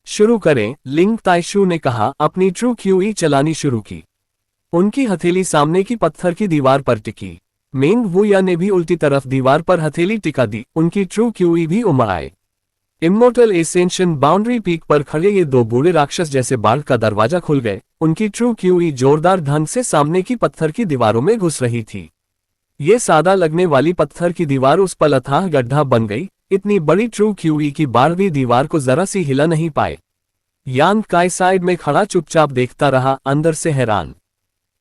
शुरू करें, लिंग ताइशू ने कहा। अपनी ट्रू क्यूई चलानी शुरू की। उनकी हथेली सामने की पत्थर की दीवार पर टिकी। मेंग वुया ने भी उल्टी तरफ दीवार पर हथेली टिका दी। उनकी ट्रू क्यूई भी उमड़ आए। इमोर्टल एसेंशियन बाउंड्री पीक पर खड़े ये दो बूढ़े राक्षस जैसे बाढ़ का दरवाजा खुल गए। उनकी ट्रू क्यूई जोरदार ढंग से सामने की पत्थर की दीवारों में घुस रही थी। ये सादा लगने वाली पत्थर की दीवार उस पल अथाह गड्ढा बन गई। इतनी बड़ी ट्रू क्यूई की बाढ़ भी दीवार को जरा सी हिला नहीं पाए। यान काई साइड में खड़ा चुपचाप देखता रहा, अंदर से हैरान।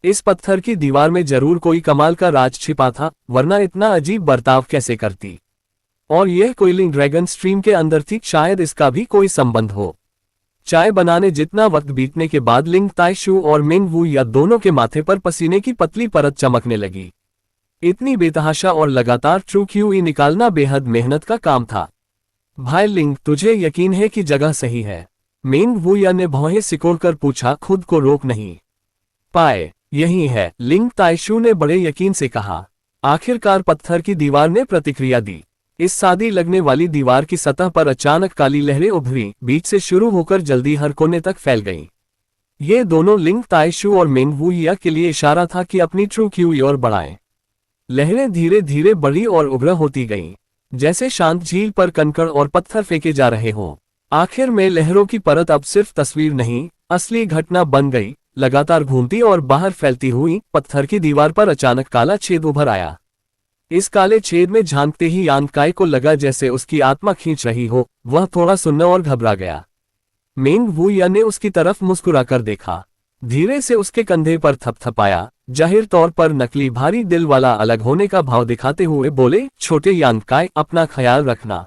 इस पत्थर की दीवार में जरूर कोई कमाल का राज छिपा था, वरना इतना अजीब बर्ताव कैसे करती। और यह कोयलिंग ड्रैगन स्ट्रीम के अंदर थी, शायद इसका भी कोई संबंध हो। चाय बनाने जितना वक्त बीतने के बाद लिंग ताइशु और मेंग वुया दोनों के माथे पर पसीने की पतली परत चमकने लगी। इतनी बेतहाशा और लगातार ट्रू क्यूई निकालना बेहद मेहनत का काम था। भाई लिंग, तुझे यकीन है कि जगह सही है? मेंग वुया ने भौहें सिकोड़कर पूछा, खुद को रोक नहीं पाए। यही है, लिंग ताइशु ने बड़े यकीन से कहा। आखिरकार पत्थर की दीवार ने प्रतिक्रिया दी। इस सादी लगने वाली दीवार की सतह पर अचानक काली लहरें उभरी, बीच से शुरू होकर जल्दी हर कोने तक फैल गईं। ये दोनों लिंग ताइशु और मेंग वुया के लिए इशारा था कि अपनी ट्रू क्यूई और बढ़ाएं। लहरें धीरे धीरे बड़ी और उग्र होती गईं, जैसे शांत झील पर कंकड़ और पत्थर फेंके जा रहे हों। आखिर में लहरों की परत अब सिर्फ तस्वीर नहीं, असली घटना बन गई। लगातार घूमती और बाहर फैलती हुई पत्थर की दीवार पर अचानक काला छेद उभर आया। इस काले छेद में झांकते ही यान काई को लगा जैसे उसकी आत्मा खींच रही हो। वह थोड़ा सुन्न और घबरा गया। मेंग वुया ने उसकी तरफ मुस्कुराकर देखा, धीरे से उसके कंधे पर थपथपाया, जाहिर तौर पर नकली भारी दिल वाला अलग होने का भाव दिखाते हुए बोले, छोटे यान काई, अपना ख्याल रखना।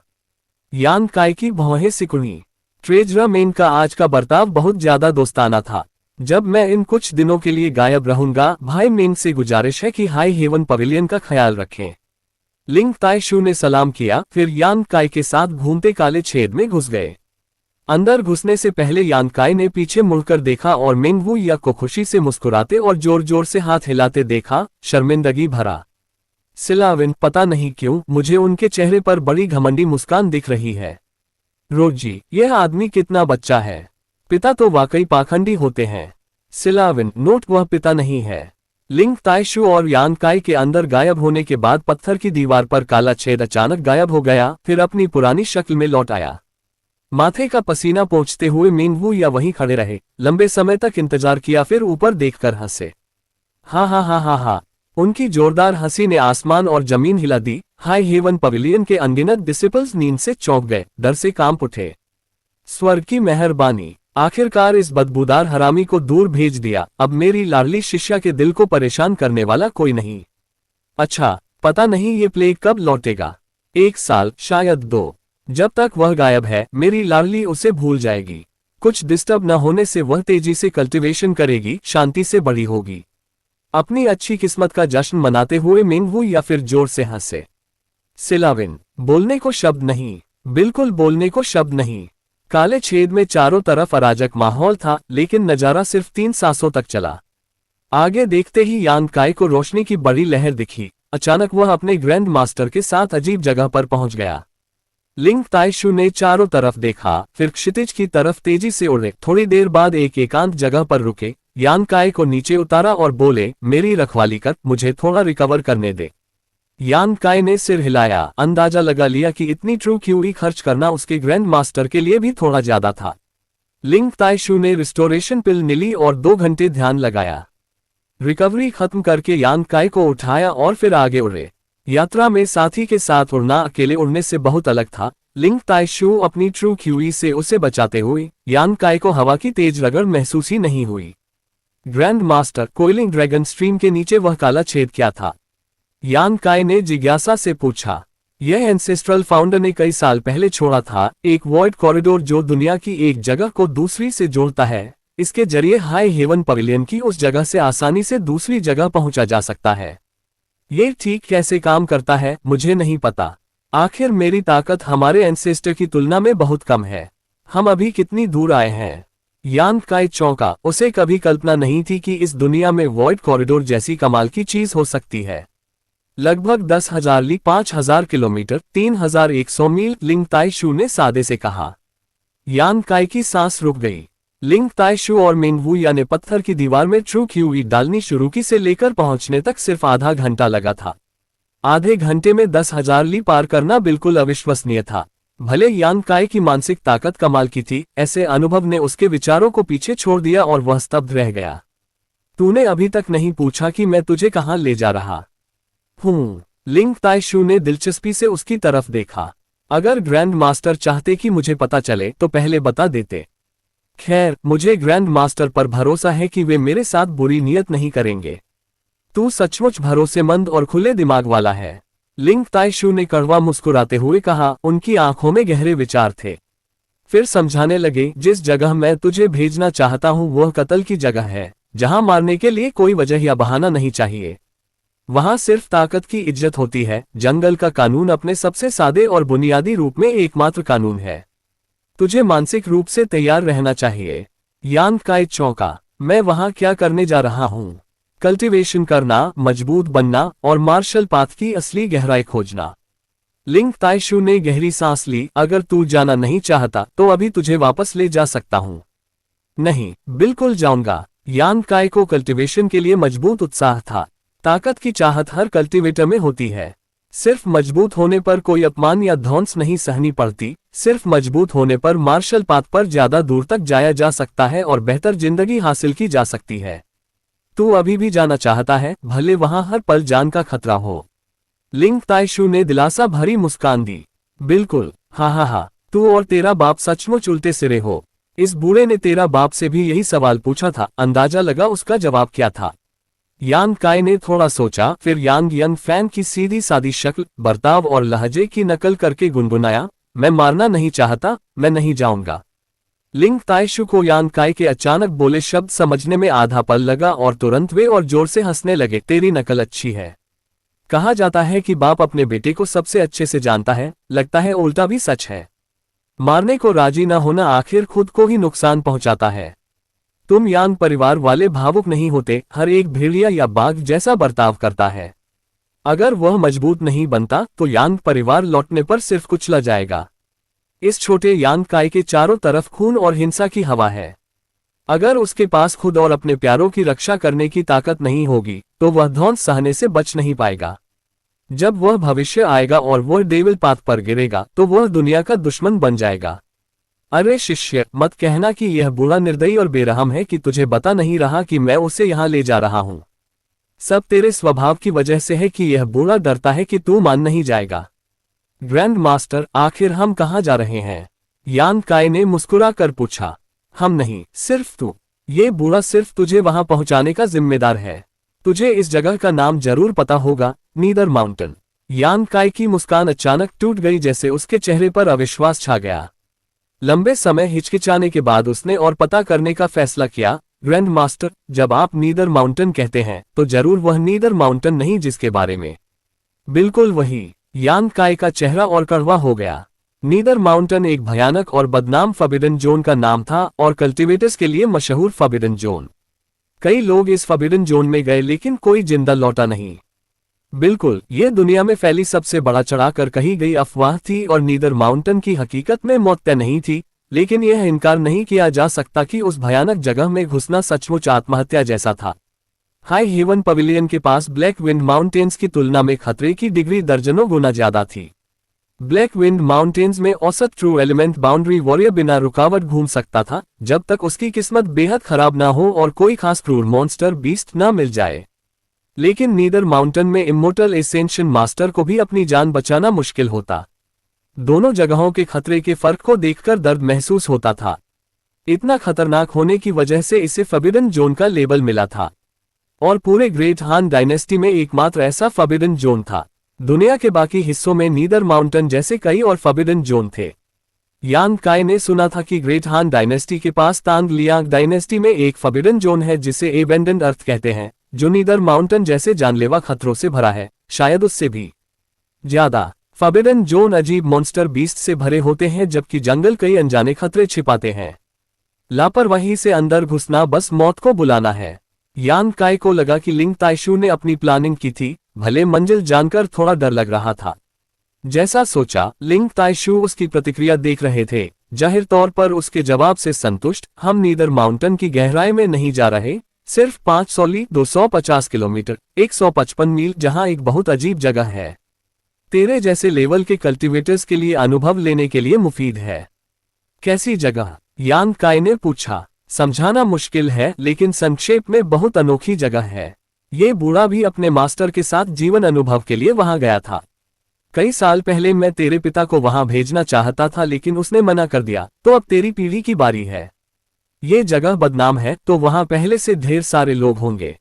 यान काई की भौहें सिकुड़ी। ट्रेजरा मेन का आज का बर्ताव बहुत ज्यादा दोस्ताना था। जब मैं इन कुछ दिनों के लिए गायब रहूंगा, भाई मेन से गुजारिश है कि हाई हेवन पवेलियन का ख्याल रखें। लिंग ताइशु ने सलाम किया, फिर यान काई के साथ घूमते काले छेद में घुस गए। अंदर घुसने से पहले यान काई ने पीछे मुड़कर देखा और मेंग वुया को खुशी से मुस्कुराते और जोर जोर से हाथ हिलाते देखा, शर्मिंदगी भरा। सिलाविन, पता नहीं क्यों मुझे उनके चेहरे पर बड़ी घमंडी मुस्कान दिख रही है। रोजी, यह आदमी कितना बच्चा है। पिता तो वाकई पाखंडी होते हैं। सिलाविन, नोट, वह पिता नहीं है। लिंग ताइशु और यान काई के अंदर गायब होने के बाद पत्थर की दीवार पर काला छेद अचानक गायब हो गया, फिर अपनी पुरानी शक्ल में लौट आया। माथे का पसीना पोंछते हुए मेंग वुया वहीं खड़े रहे, लंबे समय तक इंतजार किया, फिर ऊपर देखकर हंसे। हा हा हा हा हा। उनकी जोरदार हंसी ने आसमान और जमीन हिला दी। हाई हेवन पवेलियन के अनगिनत डिसिपल्स नींद से चौंक गए, डर से कांप उठे। स्वर्ग की मेहरबानी, आखिरकार इस बदबूदार हरामी को दूर भेज दिया। अब मेरी लाडली शिष्या के दिल को परेशान करने वाला कोई नहीं। अच्छा, पता नहीं ये प्लेग कब लौटेगा। 1 साल, शायद 2। जब तक वह गायब है, मेरी लाडली उसे भूल जाएगी। कुछ डिस्टर्ब न होने से वह तेजी से कल्टीवेशन करेगी, शांति से बड़ी होगी। अपनी अच्छी किस्मत का जश्न मनाते हुए मेंग वुया फिर जोर से हंसे। सिलाविन, बोलने को शब्द नहीं, बिल्कुल बोलने को शब्द नहीं। काले छेद में चारों तरफ अराजक माहौल था, लेकिन नजारा सिर्फ 3 सांसों तक चला। आगे देखते ही यान काई को रोशनी की बड़ी लहर दिखी। अचानक वह अपने ग्रैंड मास्टर के साथ अजीब जगह पर पहुंच गया। लिंग ताइशु ने चारों तरफ देखा, फिर क्षितिज की तरफ तेजी से उड़े। थोड़ी देर बाद एक एकांत जगह पर रुके, यान काई को नीचे उतारा और बोले, मेरी रखवाली कर, मुझे थोड़ा रिकवर करने दे। यान काई ने सिर हिलाया, अंदाजा लगा लिया कि इतनी ट्रू क्यूई खर्च करना उसके ग्रैंड मास्टर के लिए भी थोड़ा ज्यादा था। लिंग ताइशु ने रिस्टोरेशन पिल ली और 2 घंटे ध्यान लगाया। रिकवरी खत्म करके यान काई को उठाया और फिर आगे उड़े। यात्रा में साथी के साथ उड़ना अकेले उड़ने से बहुत अलग था। लिंग ताइशु अपनी ट्रू क्यूई से उसे बचाते हुए यान काई को हवा की तेज रगड़ महसूस ही नहीं हुई। Grand master, coiling dragon stream के नीचे वह काला छेद क्या था? यान काई ने जिज्ञासा से पूछा। यह एंसेस्ट्रल फाउंडर ने कई साल पहले छोड़ा था, एक वॉइड कॉरिडोर जो दुनिया की एक जगह को दूसरी से जोड़ता है। इसके जरिए हाई हेवन पवेलियन की उस जगह से आसानी से दूसरी जगह पहुंचा जा सकता है। ये ठीक कैसे काम करता है मुझे नहीं पता। आखिर मेरी ताकत हमारे एंसेस्टर की तुलना में बहुत कम है। हम अभी कितनी दूर आए हैं? यान काई चौंका, उसे कभी कल्पना नहीं थी कि इस दुनिया में वॉइड कॉरिडोर जैसी कमाल की चीज हो सकती है। लगभग 10,000 ली 5,000 किलोमीटर 3,100 मील, लिंग ताइशु ने सादे से कहा। यान काई की सांस रुक गई। लिंग ताइशु और मिंगवुया ने पत्थर की दीवार में ट्रू क्यूई डालनी शुरू की से लेकर पहुंचने तक सिर्फ आधा घंटा लगा था। आधे घंटे में 10,000 ली पार करना बिल्कुल अविश्वसनीय था। भले यान काई की मानसिक ताकत कमाल की थी, ऐसे अनुभव ने उसके विचारों को पीछे छोड़ दिया और वह स्तब्ध रह गया। तूने अभी तक नहीं पूछा कि मैं तुझे कहां ले जा रहा हूं। लिंग ताइशु ने दिलचस्पी से उसकी तरफ देखा। अगर ग्रैंड मास्टर चाहते कि मुझे पता चले तो पहले बता देते। खैर, मुझे ग्रैंड मास्टर पर भरोसा है कि वे मेरे साथ बुरी नियत नहीं करेंगे। तू सचमुच भरोसेमंद और खुले दिमाग वाला है, लिंग ताइशु ने कड़वा मुस्कुराते हुए कहा। उनकी आंखों में गहरे विचार थे। फिर समझाने लगे, जिस जगह मैं तुझे भेजना चाहता हूं वह कत्ल की जगह है, जहां मारने के लिए कोई वजह या बहाना नहीं चाहिए। वहां सिर्फ ताकत की इज्जत होती है। जंगल का कानून अपने सबसे सादे और बुनियादी रूप में एकमात्र कानून है। तुझे मानसिक रूप से तैयार रहना चाहिए। यान काई चौंका। मैं वहां क्या करने जा रहा हूं? कल्टीवेशन करना, मजबूत बनना और मार्शल पाथ की असली गहराई खोजना। लिंग ताइशु ने गहरी सांस ली। अगर तू जाना नहीं चाहता तो अभी तुझे वापस ले जा सकता हूं। नहीं, बिल्कुल जाऊंगा। यान काई को कल्टीवेशन के लिए मजबूत उत्साह था। ताकत की चाहत हर कल्टीवेटर में होती है। सिर्फ मजबूत होने पर कोई अपमान या ध्वंस नहीं सहनी पड़ती। सिर्फ मजबूत होने पर मार्शल पाथ पर ज्यादा दूर तक जाया जा सकता है और बेहतर जिंदगी हासिल की जा सकती है। तू अभी भी जाना चाहता है, भले वहां हर पल जान का खतरा हो। लिंग ताइशु ने दिलासा भरी मुस्कान दी। बिल्कुल, हा, तू और तेरा बाप सचमुच उल्टे सिरे हो। इस बूढ़े ने तेरा बाप से भी यही सवाल पूछा था। अंदाजा लगा उसका जवाब क्या था। यान काई ने थोड़ा सोचा, फिर यांग यंग फैन की सीधी सादी शक्ल, बर्ताव और लहजे की नकल करके गुनगुनाया, मैं मारना नहीं चाहता, मैं नहीं जाऊंगा। लिंग ताइशु को यान काई के अचानक बोले शब्द समझने में आधा पल लगा और तुरंत वे और जोर से हंसने लगे। तेरी नकल अच्छी है। कहा जाता है कि बाप अपने बेटे को सबसे अच्छे से जानता है, लगता है उल्टा भी सच है। मारने को राजी न होना आखिर खुद को ही नुकसान पहुंचाता है। तुम यांग परिवार वाले भावुक नहीं होते। हर एक भेड़िया या बाघ जैसा बर्ताव करता है। अगर वह मजबूत नहीं बनता तो यांग परिवार लौटने पर सिर्फ कुचला जाएगा। इस छोटे यांग काई के चारों तरफ खून और हिंसा की हवा है। अगर उसके पास खुद और अपने प्यारों की रक्षा करने की ताकत नहीं होगी तो वह ध्वंस सहने से बच नहीं पाएगा। जब वह भविष्य आएगा और वह डेविल पाथ पर गिरेगा तो वह दुनिया का दुश्मन बन जाएगा। अरे शिष्य, मत कहना कि यह बूढ़ा निर्दयी और बेरहम है कि तुझे बता नहीं रहा कि मैं उसे यहाँ ले जा रहा हूँ। सब तेरे स्वभाव की वजह से है कि यह बूढ़ा डरता है कि तू मान नहीं जाएगा। ग्रैंड मास्टर, आखिर हम कहाँ जा रहे हैं? यान काई ने मुस्कुरा कर पूछा। हम नहीं, सिर्फ तू। ये बूढ़ा सिर्फ तुझे वहां पहुंचाने का जिम्मेदार है। तुझे इस जगह का नाम जरूर पता होगा, नीदर माउंटेन। यान काई की मुस्कान अचानक टूट गई, जैसे उसके चेहरे पर अविश्वास छा गया। लंबे समय हिचकिचाने के बाद उसने और पता करने का फैसला किया। ग्रैंड मास्टर, जब आप नीदर माउंटेन कहते हैं तो जरूर वह नीदर माउंटेन नहीं जिसके बारे में। बिल्कुल वही। यान काई का चेहरा और कड़वा हो गया। नीदर माउंटेन एक भयानक और बदनाम फॉरबिडन जोन का नाम था और कल्टीवेटर्स के लिए मशहूर फॉरबिडन जोन। कई लोग इस फॉरबिडन जोन में गए लेकिन कोई जिंदा लौटा नहीं। बिल्कुल, ये दुनिया में फैली सबसे बड़ा चढ़ाकर कही गई अफवाह थी और नीदर माउंटेन की हकीकत में मौत तय नहीं थी, लेकिन यह इनकार नहीं किया जा सकता कि उस भयानक जगह में घुसना सचमुच आत्महत्या जैसा था। हाई हेवन पवेलियन के पास ब्लैक विंड माउंटेन्स की तुलना में खतरे की डिग्री दर्जनों गुना ज्यादा थी। ब्लैक विंड माउंटेन्स में औसत ट्रू एलिमेंट बाउंड्री वॉरियर बिना रुकावट घूम सकता था, जब तक उसकी किस्मत बेहद खराब ना हो और कोई खास क्रूर मॉन्स्टर बीस्ट ना मिल जाए। लेकिन नीदर माउंटेन में इमोर्टल एसेंशियन मास्टर को भी अपनी जान बचाना मुश्किल होता। दोनों जगहों के खतरे के फर्क को देखकर दर्द महसूस होता था। इतना खतरनाक होने की वजह से इसे फॉरबिडन जोन का लेबल मिला था और पूरे ग्रेट हान डायनेस्टी में एकमात्र ऐसा फॉरबिडन जोन था। दुनिया के बाकी हिस्सों में नीदर माउंटेन जैसे कई और फॉरबिडन जोन थे। यान काई ने सुना था कि ग्रेट हान डायनेस्टी के पास तांग लियांग डायनेस्टी में एक फॉरबिडन जोन है जिसे एबेंडेंड अर्थ कहते हैं, जो नीदर माउंटेन जैसे जानलेवा खतरों से भरा है, शायद उससे भी ज्यादा। फॉरबिडन जोन अजीब मॉन्स्टर बीस्ट से भरे होते हैं जबकि जंगल कई अनजाने खतरे छिपाते हैं। लापरवाही से अंदर घुसना बस मौत को बुलाना है। यान काई को लगा कि लिंग ताइशु ने अपनी प्लानिंग की थी, भले मंजिल जानकर थोड़ा डर लग रहा था। जैसा सोचा, लिंग ताइशू उसकी प्रतिक्रिया देख रहे थे। जाहिर तौर पर उसके जवाब से संतुष्ट, हम नीदर माउंटेन की गहराई में नहीं जा रहे, सिर्फ 500 ली 250 किलोमीटर 155 मील, जहां एक बहुत अजीब जगह है। तेरे जैसे लेवल के कल्टीवेटर्स के लिए अनुभव लेने के लिए मुफीद है। कैसी जगह? यान काय ने पूछा। समझाना मुश्किल है, लेकिन संक्षेप में बहुत अनोखी जगह है। ये बूढ़ा भी अपने मास्टर के साथ जीवन अनुभव के लिए वहां गया था। कई साल पहले मैं तेरे पिता को वहां भेजना चाहता था, लेकिन उसने मना कर दिया, तो अब तेरी पीढ़ी की बारी है। ये जगह बदनाम है, तो वहां पहले से ढेर सारे लोग होंगे।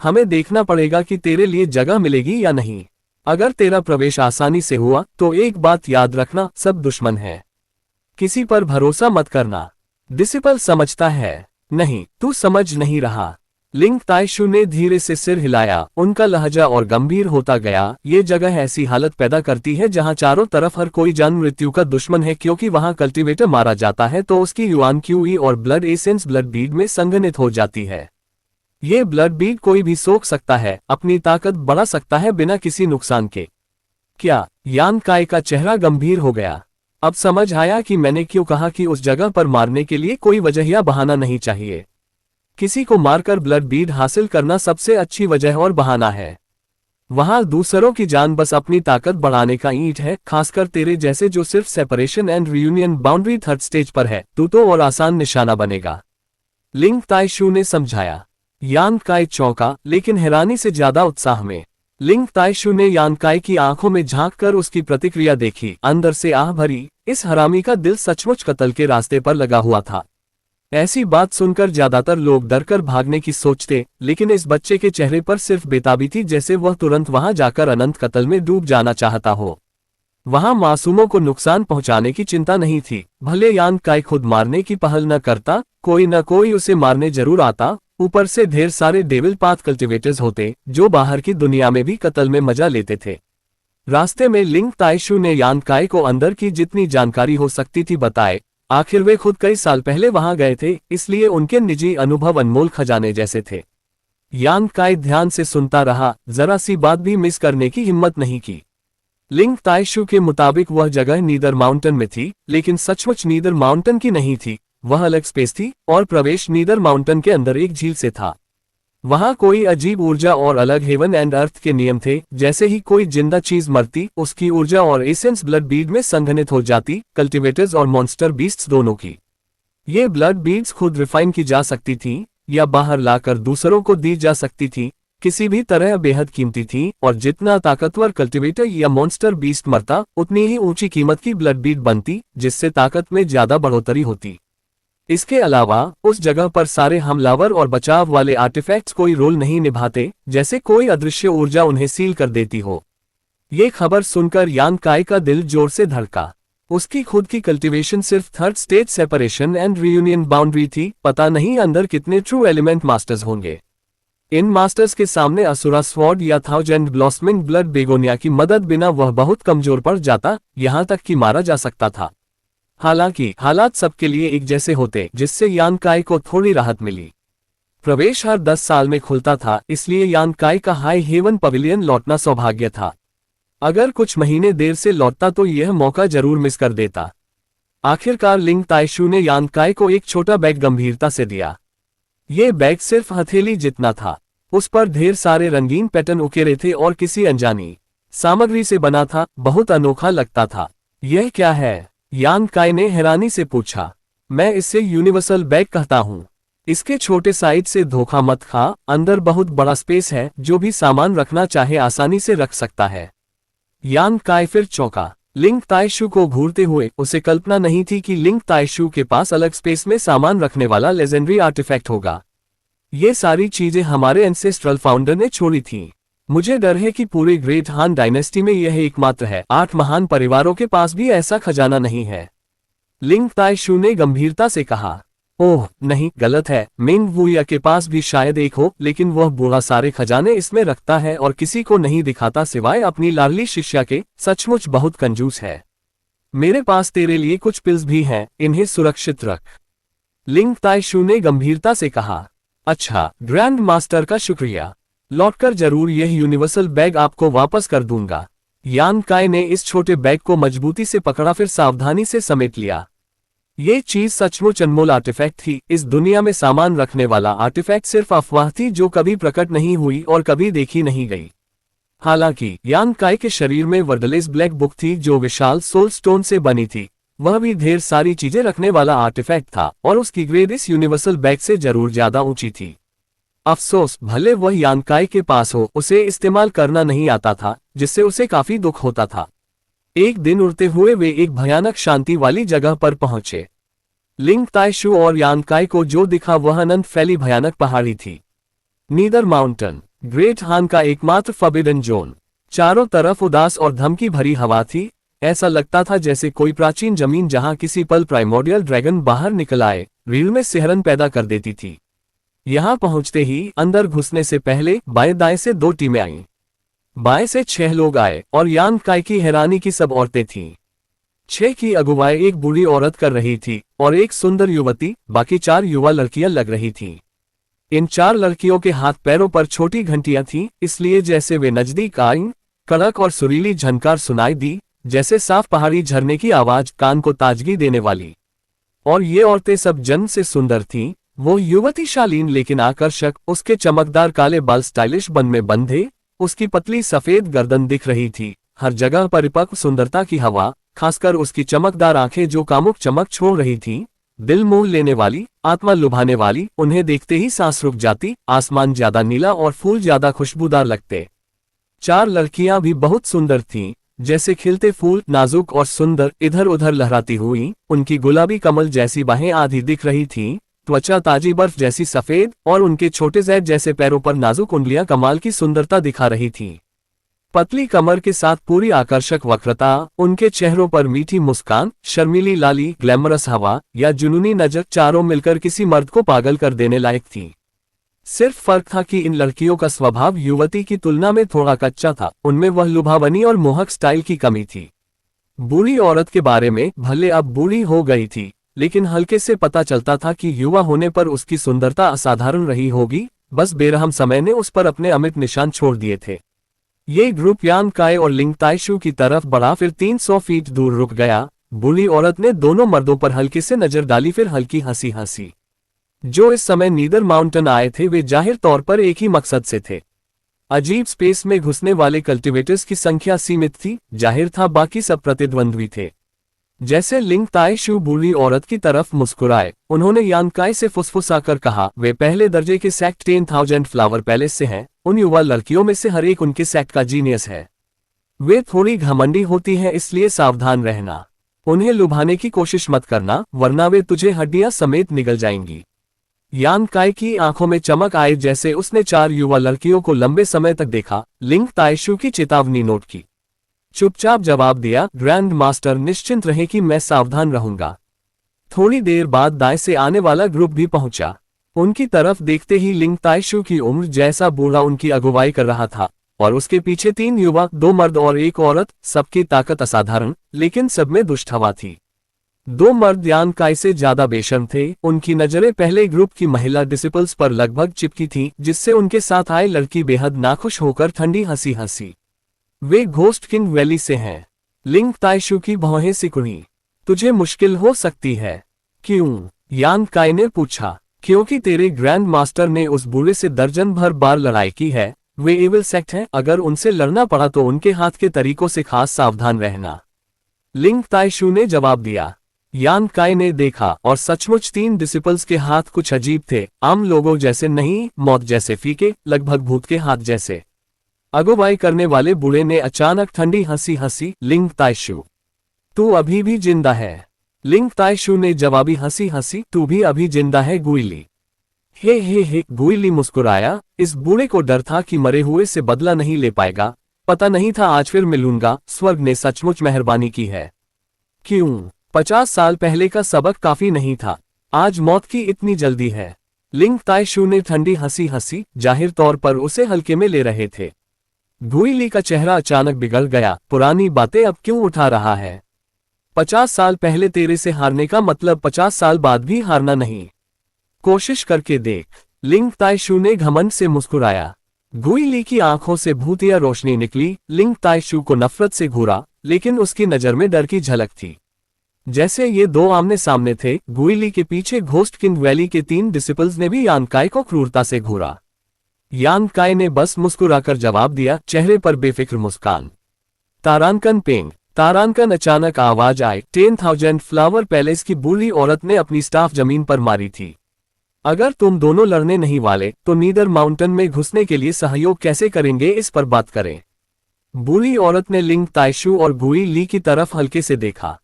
हमें देखना पड़ेगा कि तेरे लिए जगह मिलेगी या नहीं। अगर तेरा प्रवेश आसानी से हुआ, तो एक बात याद रखना, सब दुश्मन है। किसी पर भरोसा मत करना। डिसिपल समझता है। नहीं, तू समझ नहीं रहा। लिंग ताइशू ने धीरे से सिर हिलाया, उनका लहजा और गंभीर होता गया। ये जगह ऐसी हालत पैदा करती है जहां चारों तरफ हर कोई जान मृत्यु का दुश्मन है, क्योंकि वहां कल्टीवेटर मारा जाता है तो उसकी युआन क्यूई और ब्लड एसेंस ब्लड बीड में संघनित हो जाती है। ये ब्लड बीड कोई भी सोख सकता है, अपनी ताकत बढ़ा सकता है बिना किसी नुकसान के। क्या? यान काय का चेहरा गंभीर हो गया। अब समझ आया कि मैंने क्यों कहा कि उस जगह पर मारने के लिए कोई वजह या बहाना नहीं चाहिए। किसी को मारकर ब्लड बीड हासिल करना सबसे अच्छी वजह और बहाना है। वहां दूसरों की जान बस अपनी ताकत बढ़ाने का ईंट है, खासकर तेरे जैसे जो सिर्फ separation and reunion boundary third stage पर है। तू तो और आसान निशाना बनेगा, लिंग ताइशू ने समझाया। यान काय चौंका, लेकिन हैरानी से ज्यादा उत्साह में। लिंग ताइशू ने यान काय की आंखों में झांककर उसकी प्रतिक्रिया देखी, अंदर से आह भरी। इस हरामी का दिल सचमुच कत्ल के रास्ते पर लगा हुआ था। ऐसी बात सुनकर ज्यादातर लोग डरकर भागने की सोचते, लेकिन इस बच्चे के चेहरे पर सिर्फ बेताबी थी, जैसे वह तुरंत वहां जाकर अनंत कत्ल में डूब जाना चाहता हो। वहां मासूमों को नुकसान पहुंचाने की चिंता नहीं थी। भले यान काय खुद मारने की पहल न करता, कोई न कोई उसे मारने जरूर आता। ऊपर से ढेर सारे डेविल पाथ कल्टीवेटर्स होते, जो बाहर की दुनिया में भी कत्ल में मजा लेते थे। रास्ते में लिंग ताइशू ने यान काय को अंदर की जितनी जानकारी हो सकती थी बताए। आखिर वे खुद कई साल पहले वहां गए थे, इसलिए उनके निजी अनुभव अनमोल खजाने जैसे थे। यान काय ध्यान से सुनता रहा, जरा सी बात भी मिस करने की हिम्मत नहीं की। लिंग ताइशू के मुताबिक वह जगह नीदर माउंटेन में थी, लेकिन सचमुच नीदर माउंटेन की नहीं थी। वह अलग स्पेस थी, और प्रवेश नीदर माउंटेन के अंदर एक झील से था। वहां कोई अजीब ऊर्जा और अलग हेवन एंड अर्थ के नियम थे। जैसे ही कोई जिंदा चीज मरती, उसकी ऊर्जा और एसेंस ब्लड बीड में संघनित हो जाती, कल्टीवेटर्स और मॉन्स्टर बीस्ट्स दोनों की। ये ब्लड बीड्स खुद रिफाइन की जा सकती थीं, या बाहर लाकर दूसरों को दी जा सकती थी। किसी भी तरह बेहद कीमती थी, और जितना ताकतवर कल्टीवेटर या मॉन्स्टर बीस्ट मरता, उतनी ही ऊंची कीमत की ब्लड बीड बनती, जिससे ताकत में ज्यादा बढ़ोतरी होती। इसके अलावा उस जगह पर सारे हमलावर और बचाव वाले आर्टिफैक्ट्स कोई रोल नहीं निभाते, जैसे कोई अदृश्य ऊर्जा उन्हें सील कर देती हो। ये खबर सुनकर यान काय का दिल जोर से धड़का। उसकी खुद की कल्टीवेशन सिर्फ third stage separation and reunion boundary थी। पता नहीं अंदर कितने ट्रू एलिमेंट मास्टर्स होंगे। इन मास्टर्स के सामने असुरा स्वॉर्ड या थाउजेंड ब्लॉसमिंग ब्लड बेगोनिया की मदद बिना वह बहुत कमजोर पड़ जाता, यहां तक कि मारा जा सकता था। हालांकि हालात सबके लिए एक जैसे होते, जिससे यान काय को थोड़ी राहत मिली। प्रवेश हर 10 साल में खुलता था, इसलिए यान काय का हाई हेवन पवेलियन लौटना सौभाग्य था। अगर कुछ महीने देर से लौटता तो यह मौका जरूर मिस कर देता। आखिरकार लिंग ताइशू ने यान काय को एक छोटा बैग गंभीरता से दिया। ये बैग सिर्फ हथेली जितना था। उस पर ढेर सारे रंगीन पैटर्न उकेरे थे और किसी अनजानी सामग्री से बना था। बहुत अनोखा लगता था। यह क्या है? यान काय ने हैरानी से पूछा। मैं इसे यूनिवर्सल बैग कहता हूँ। इसके छोटे साइज से धोखा मत खा, अंदर बहुत बड़ा स्पेस है, जो भी सामान रखना चाहे आसानी से रख सकता है। यान काय फिर चौंका। लिंग ताइशू को घूरते हुए उसे कल्पना नहीं थी कि लिंग ताइशू के पास अलग स्पेस में सामान रखने वाला लेजेंडरी आर्टिफैक्ट होगा। ये सारी चीजें हमारे एंसेस्ट्रल फाउंडर ने छोड़ी थीं। मुझे डर है कि पूरे ग्रेट हान डायनेस्टी में यह एकमात्र है। 8 महान परिवारों के पास भी ऐसा खजाना नहीं है। लिंग ताइशू ने गंभीरता से कहा। ओह नहीं, गलत है। मिंग वुया के पास भी शायद एक हो, लेकिन वह बूढ़ा सारे खजाने इसमें रखता है और किसी को नहीं दिखाता सिवाय अपनी लाडली शिष्या के। सचमुच बहुत कंजूस है। मेरे पास तेरे लिए कुछ पिल्स भी हैं, इन्हें सुरक्षित रख, लिंग ताइशू ने गंभीरता से कहा। अच्छा, ग्रैंड मास्टर का शुक्रिया। लौटकर जरूर यह यूनिवर्सल बैग आपको वापस कर दूंगा। यान काय ने इस छोटे बैग को मजबूती से पकड़ा, फिर सावधानी से समेट लिया। ये चीज सचमुच अनमोल आर्टिफैक्ट थी। इस दुनिया में सामान रखने वाला आर्टिफैक्ट सिर्फ अफवाह थी जो कभी प्रकट नहीं हुई और कभी देखी नहीं गई। हालांकि यान काय के शरीर में वर्डलेस ब्लैक बुक थी जो विशाल सोल स्टोन से बनी थी। वह भी ढेर सारी चीजें रखने वाला आर्टिफैक्ट था और उसकी ग्रेड इस यूनिवर्सल बैग से जरूर ज्यादा ऊंची थी। अफसोस, भले वह यान काय के पास हो, उसे इस्तेमाल करना नहीं आता था, जिससे उसे काफी दुख होता था। एक दिन उड़ते हुए वे एक भयानक शांति वाली जगह पर पहुंचे। लिंग ताइशु और यान काय को जो दिखा वह अनंत फैली भयानक पहाड़ी थी। नीदर माउंटेन, ग्रेट हान का एकमात्र फॉरबिडन जोन। चारों तरफ उदास और धमकी भरी हवा थी। ऐसा लगता था जैसे कोई प्राचीन जमीन जहां किसी पल प्राइमोर्डियल ड्रैगन बाहर निकल आए, रीढ़ में सिहरन पैदा कर देती थी। यहां पहुंचते ही अंदर घुसने से पहले बाएं दाएं से 2 टीमें आईं। बाएं से 6 लोग आए और यान काय की हैरानी की सब औरतें थीं। 6 की अगुवाई एक बूढ़ी औरत कर रही थी और एक सुंदर युवती, बाकी 4 युवा लड़कियां लग रही थीं। इन 4 लड़कियों के हाथ पैरों पर छोटी घंटियां थीं, इसलिए जैसे वे नजदीक आईं, कड़क और सुरीली झनकार सुनाई दी, जैसे साफ पहाड़ी झरने की आवाज, कान को ताजगी देने वाली। और ये औरतें सब जन्म से सुंदर थीं। वो युवती शालीन लेकिन आकर्षक, उसके चमकदार काले बाल स्टाइलिश बन में बंधे, उसकी पतली सफेद गर्दन दिख रही थी। हर जगह परिपक्व सुंदरता की हवा, खासकर उसकी चमकदार आंखें जो कामुक चमक छोड़ रही थीं, दिल मोह लेने वाली, आत्मा लुभाने वाली। उन्हें देखते ही सांस रुक जाती। आसमान ज्यादा नीला और फूल ज्यादा खुशबूदार लगते। 4 लड़कियां भी बहुत सुंदर थीं, जैसे खिलते फूल, नाजुक और सुंदर, इधर उधर लहराती हुई। उनकी गुलाबी कमल जैसी बाहें आधी दिख रही थीं, त्वचा ताजी बर्फ जैसी सफेद, और उनके छोटे जैद जैसे पैरों पर नाजुक उंगलियां कमाल की सुंदरता दिखा रही थीं। पतली कमर के साथ पूरी आकर्षक वक्रता, उनके चेहरों पर मीठी मुस्कान, शर्मीली लाली, ग्लैमरस हवा या जुनूनी नजर, चारों मिलकर किसी मर्द को पागल कर देने लायक थी। सिर्फ फर्क था कि इन लड़कियों का स्वभाव युवती की तुलना में थोड़ा कच्चा था। उनमें वह लुभावनी और मोहक स्टाइल की कमी थी। बूढ़ी औरत के बारे में, भले अब बूढ़ी हो गई थी, लेकिन हल्के से पता चलता था कि युवा होने पर उसकी सुंदरता असाधारण रही होगी। बस बेरहम समय ने उस पर अपने अमिट निशान छोड़ दिए थे। ये ग्रुप यान काय और लिंग ताइशु की तरफ बढ़ा, फिर 300 फीट दूर रुक गया। बूढ़ी औरत ने दोनों मर्दों पर हल्के से नजर डाली, फिर हल्की हंसी हंसी। जो इस समय नीदर माउंटेन आए थे वे जाहिर तौर पर एक ही मकसद से थे। अजीब स्पेस में घुसने वाले कल्टिवेटर्स की संख्या सीमित थी। जाहिर था बाकी सब प्रतिद्वंद्वी थे। जैसे लिंग ताइशु बूढ़ी औरत की तरफ मुस्कुराए, उन्होंने यान काय से फुसफुसाकर कहा, वे पहले दर्जे के सेक्ट 10,000 फ्लावर पैलेस से हैं। उन युवा लड़कियों में से हर एक उनके सेक्ट का जीनियस है। वे थोड़ी घमंडी होती हैं, इसलिए सावधान रहना। उन्हें लुभाने की कोशिश मत करना, वरना वे तुझे हड्डियां समेत निगल जाएंगी। यान काय की आंखों में चमक आई जैसे उसने 4 युवा लड़कियों को लंबे समय तक देखा। लिंग ताइशु की चेतावनी नोट की। चुपचाप जवाब दिया, ग्रैंड मास्टर निश्चिंत रहे कि मैं सावधान रहूंगा। थोड़ी देर बाद दाएं से आने वाला ग्रुप भी पहुंचा। उनकी तरफ देखते ही लिंग ताइशु की उम्र जैसा बूढ़ा उनकी अगुवाई कर रहा था, और उसके पीछे 3 युवक, 2 मर्द और 1 औरत। सबकी ताकत असाधारण, लेकिन सब में दुष्ट हवा थी। 2 मर्द यान काय से ज्यादा बेशर्म थे। उनकी नजरें पहले ग्रुप की महिला डिसिपल्स पर लगभग चिपकी थीं, जिससे उनके साथ आए लड़की बेहद नाखुश होकर ठंडी हंसी हंसी। वे घोस्ट किंग वैली से हैं। लिंग ताइशु की भौहें सिकुड़ी। तुझे मुश्किल हो सकती है। क्यों? यान काय ने पूछा। क्योंकि तेरे ग्रैंड मास्टर ने उस बूढ़े से दर्जन भर बार लड़ाई की है। वे एविल सेक्ट हैं, अगर उनसे लड़ना पड़ा तो उनके हाथ के तरीकों से खास सावधान रहना। लिंग ताइशु ने जवाब दिया। यान काय ने देखा, और सचमुच 3 डिसिपल्स के हाथ कुछ अजीब थे। आम लोगों जैसे नहीं, मौत जैसे फीके, लगभग भूत के हाथ जैसे। अगुवाई करने वाले बूढ़े ने अचानक ठंडी हंसी हंसी, लिंग ताइशु, तू अभी भी जिंदा है। लिंग ताइशु ने जवाबी हंसी हंसी, तू भी अभी जिंदा है गुइली। हे, गुइली मुस्कुराया। इस बूढ़े को डर था कि मरे हुए से बदला नहीं ले पाएगा। पता नहीं था आज फिर मिलूंगा। स्वर्ग ने सचमुच मेहरबानी की है। क्यों? 50 साल पहले का सबक काफी नहीं था। आज मौत की इतनी जल्दी है। लिंग ताइशु ने ठंडी हंसी हंसी, जाहिर तौर पर उसे हल्के में ले रहे थे। गुइली का चेहरा अचानक बिगड़ गया। पुरानी बातें अब क्यों उठा रहा है? 50 साल पहले तेरे से हारने का मतलब 50 साल बाद भी हारना नहीं। कोशिश करके देख। लिंग ताइशु ने घमंड से मुस्कुराया। गुई ली की आंखों से भूतिया रोशनी निकली। लिंग ताइशू को नफरत से घूरा, लेकिन उसकी नजर में डर की झलक थी। जैसे ये दो आमने सामने थे, गुई ली के पीछे घोस्ट किंग वैली के 3 डिसिपल्स ने भी यान काई को क्रूरता से घूरा। यान काई ने बस मुस्कुराकर जवाब दिया, चेहरे पर बेफिक्र मुस्कान। तारांकन पेंग। तारांकन अचानक आवाज आई। 10,000 फ्लावर पैलेस की बूढ़ी औरत ने अपनी स्टाफ जमीन पर मारी थी। अगर तुम दोनों लड़ने नहीं वाले तो नीदर माउंटेन में घुसने के लिए सहयोग कैसे करेंगे, इस पर बात करें। बूढ़ी औरत ने लिंग ताइशू और गुई ली की तरफ हल्के से देखा।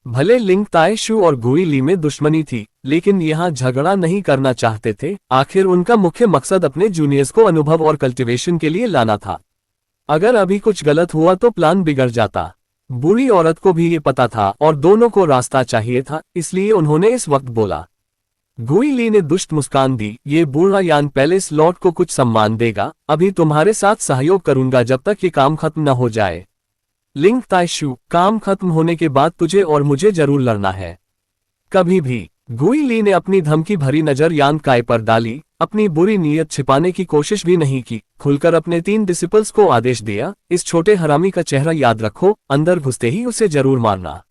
भले लिंग ताइशू और गुई ली में दुश्मनी थी, लेकिन यहाँ झगड़ा नहीं करना चाहते थे। आखिर उनका मुख्य मकसद अपने जूनियर्स को अनुभव और कल्टीवेशन के लिए लाना था। अगर अभी कुछ गलत हुआ तो प्लान बिगड़ जाता। बूढ़ी औरत को भी ये पता था और दोनों को रास्ता चाहिए था, इसलिए उन्होंने इस वक्त बोला। गुई ली ने दुष्ट मुस्कान दी, ये बूढ़ा यान पैलेस लॉर्ड को कुछ सम्मान देगा। अभी तुम्हारे साथ सहयोग करूंगा जब तक ये काम खत्म न हो जाए। लिंग ताइशू, काम खत्म होने के बाद तुझे और मुझे जरूर लड़ना है, कभी भी। गुई ली ने अपनी धमकी भरी नजर यान काई पर डाली। अपनी बुरी नीयत छिपाने की कोशिश भी नहीं की। खुलकर अपने 3 डिसिपल्स को आदेश दिया, इस छोटे हरामी का चेहरा याद रखो, अंदर घुसते ही उसे जरूर मारना।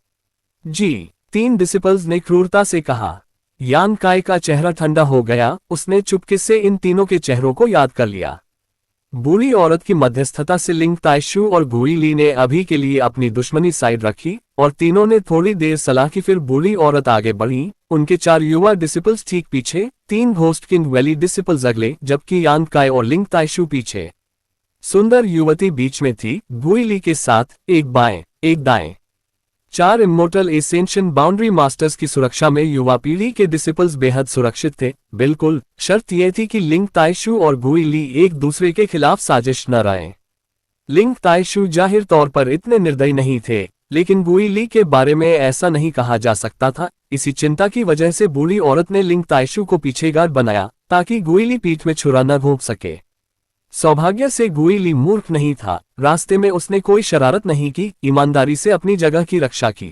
जी। 3 डिसिपल्स ने क्रूरता से कहा। यान काई का चेहरा ठंडा हो गया। उसने चुपके से इन तीनों के चेहरों को याद कर लिया। बूढ़ी औरत की मध्यस्थता से लिंग ताइशू और गुई ली ने अभी के लिए अपनी दुश्मनी साइड रखी और तीनों ने थोड़ी देर सलाह की। फिर बूढ़ी औरत आगे बढ़ी, उनके 4 युवा डिसिपल्स ठीक पीछे, 3 घोस्ट किंग वैली डिसिपल्स अगले, जबकि यान काई और लिंग ताइशू पीछे। सुंदर युवती बीच में थी, गुई ली के साथ, एक बाएं एक दाएं। 4 इमोर्टल एसेंशियन बाउंड्री मास्टर्स की सुरक्षा में युवा पीढ़ी के डिसिपल्स बेहद सुरक्षित थे। बिल्कुल, शर्त यह थी कि लिंग ताइशू और गुई ली एक दूसरे के खिलाफ साजिश न रहे। लिंग ताइशू जाहिर तौर पर इतने निर्दयी नहीं थे, लेकिन गुई ली के बारे में ऐसा नहीं कहा जा सकता था। इसी चिंता की वजह से बूढ़ी औरत ने लिंग ताइशू को पीछेगार बनाया, ताकि गुई ली पीठ में छुरा न घोंप सके। सौभाग्य से गुई ली मूर्ख नहीं था। रास्ते में उसने कोई शरारत नहीं की, ईमानदारी से अपनी जगह की रक्षा की।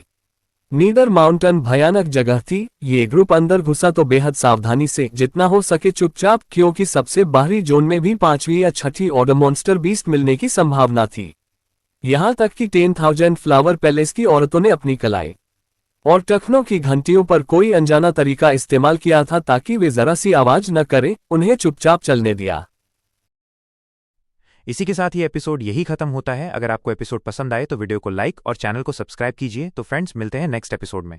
नीदर माउंटेन भयानक जगह थी। ये ग्रुप अंदर घुसा तो बेहद सावधानी से, जितना हो सके चुपचाप, क्योंकि सबसे बाहरी जोन में भी 5वीं या 6ठी ऑर्डर मॉन्स्टर बीस्ट मिलने की संभावना थी। यहाँ तक कि 10,000 फ्लावर पैलेस की औरतों ने अपनी कलाई और टखनों की घंटियों पर कोई अनजाना तरीका इस्तेमाल किया था ताकि वे जरा सी आवाज न करें। उन्हें चुपचाप चलने दिया। इसी के साथ ये एपिसोड यही खत्म होता है। अगर आपको एपिसोड पसंद आए तो वीडियो को लाइक और चैनल को सब्सक्राइब कीजिए। तो फ्रेंड्स, मिलते हैं नेक्स्ट एपिसोड में।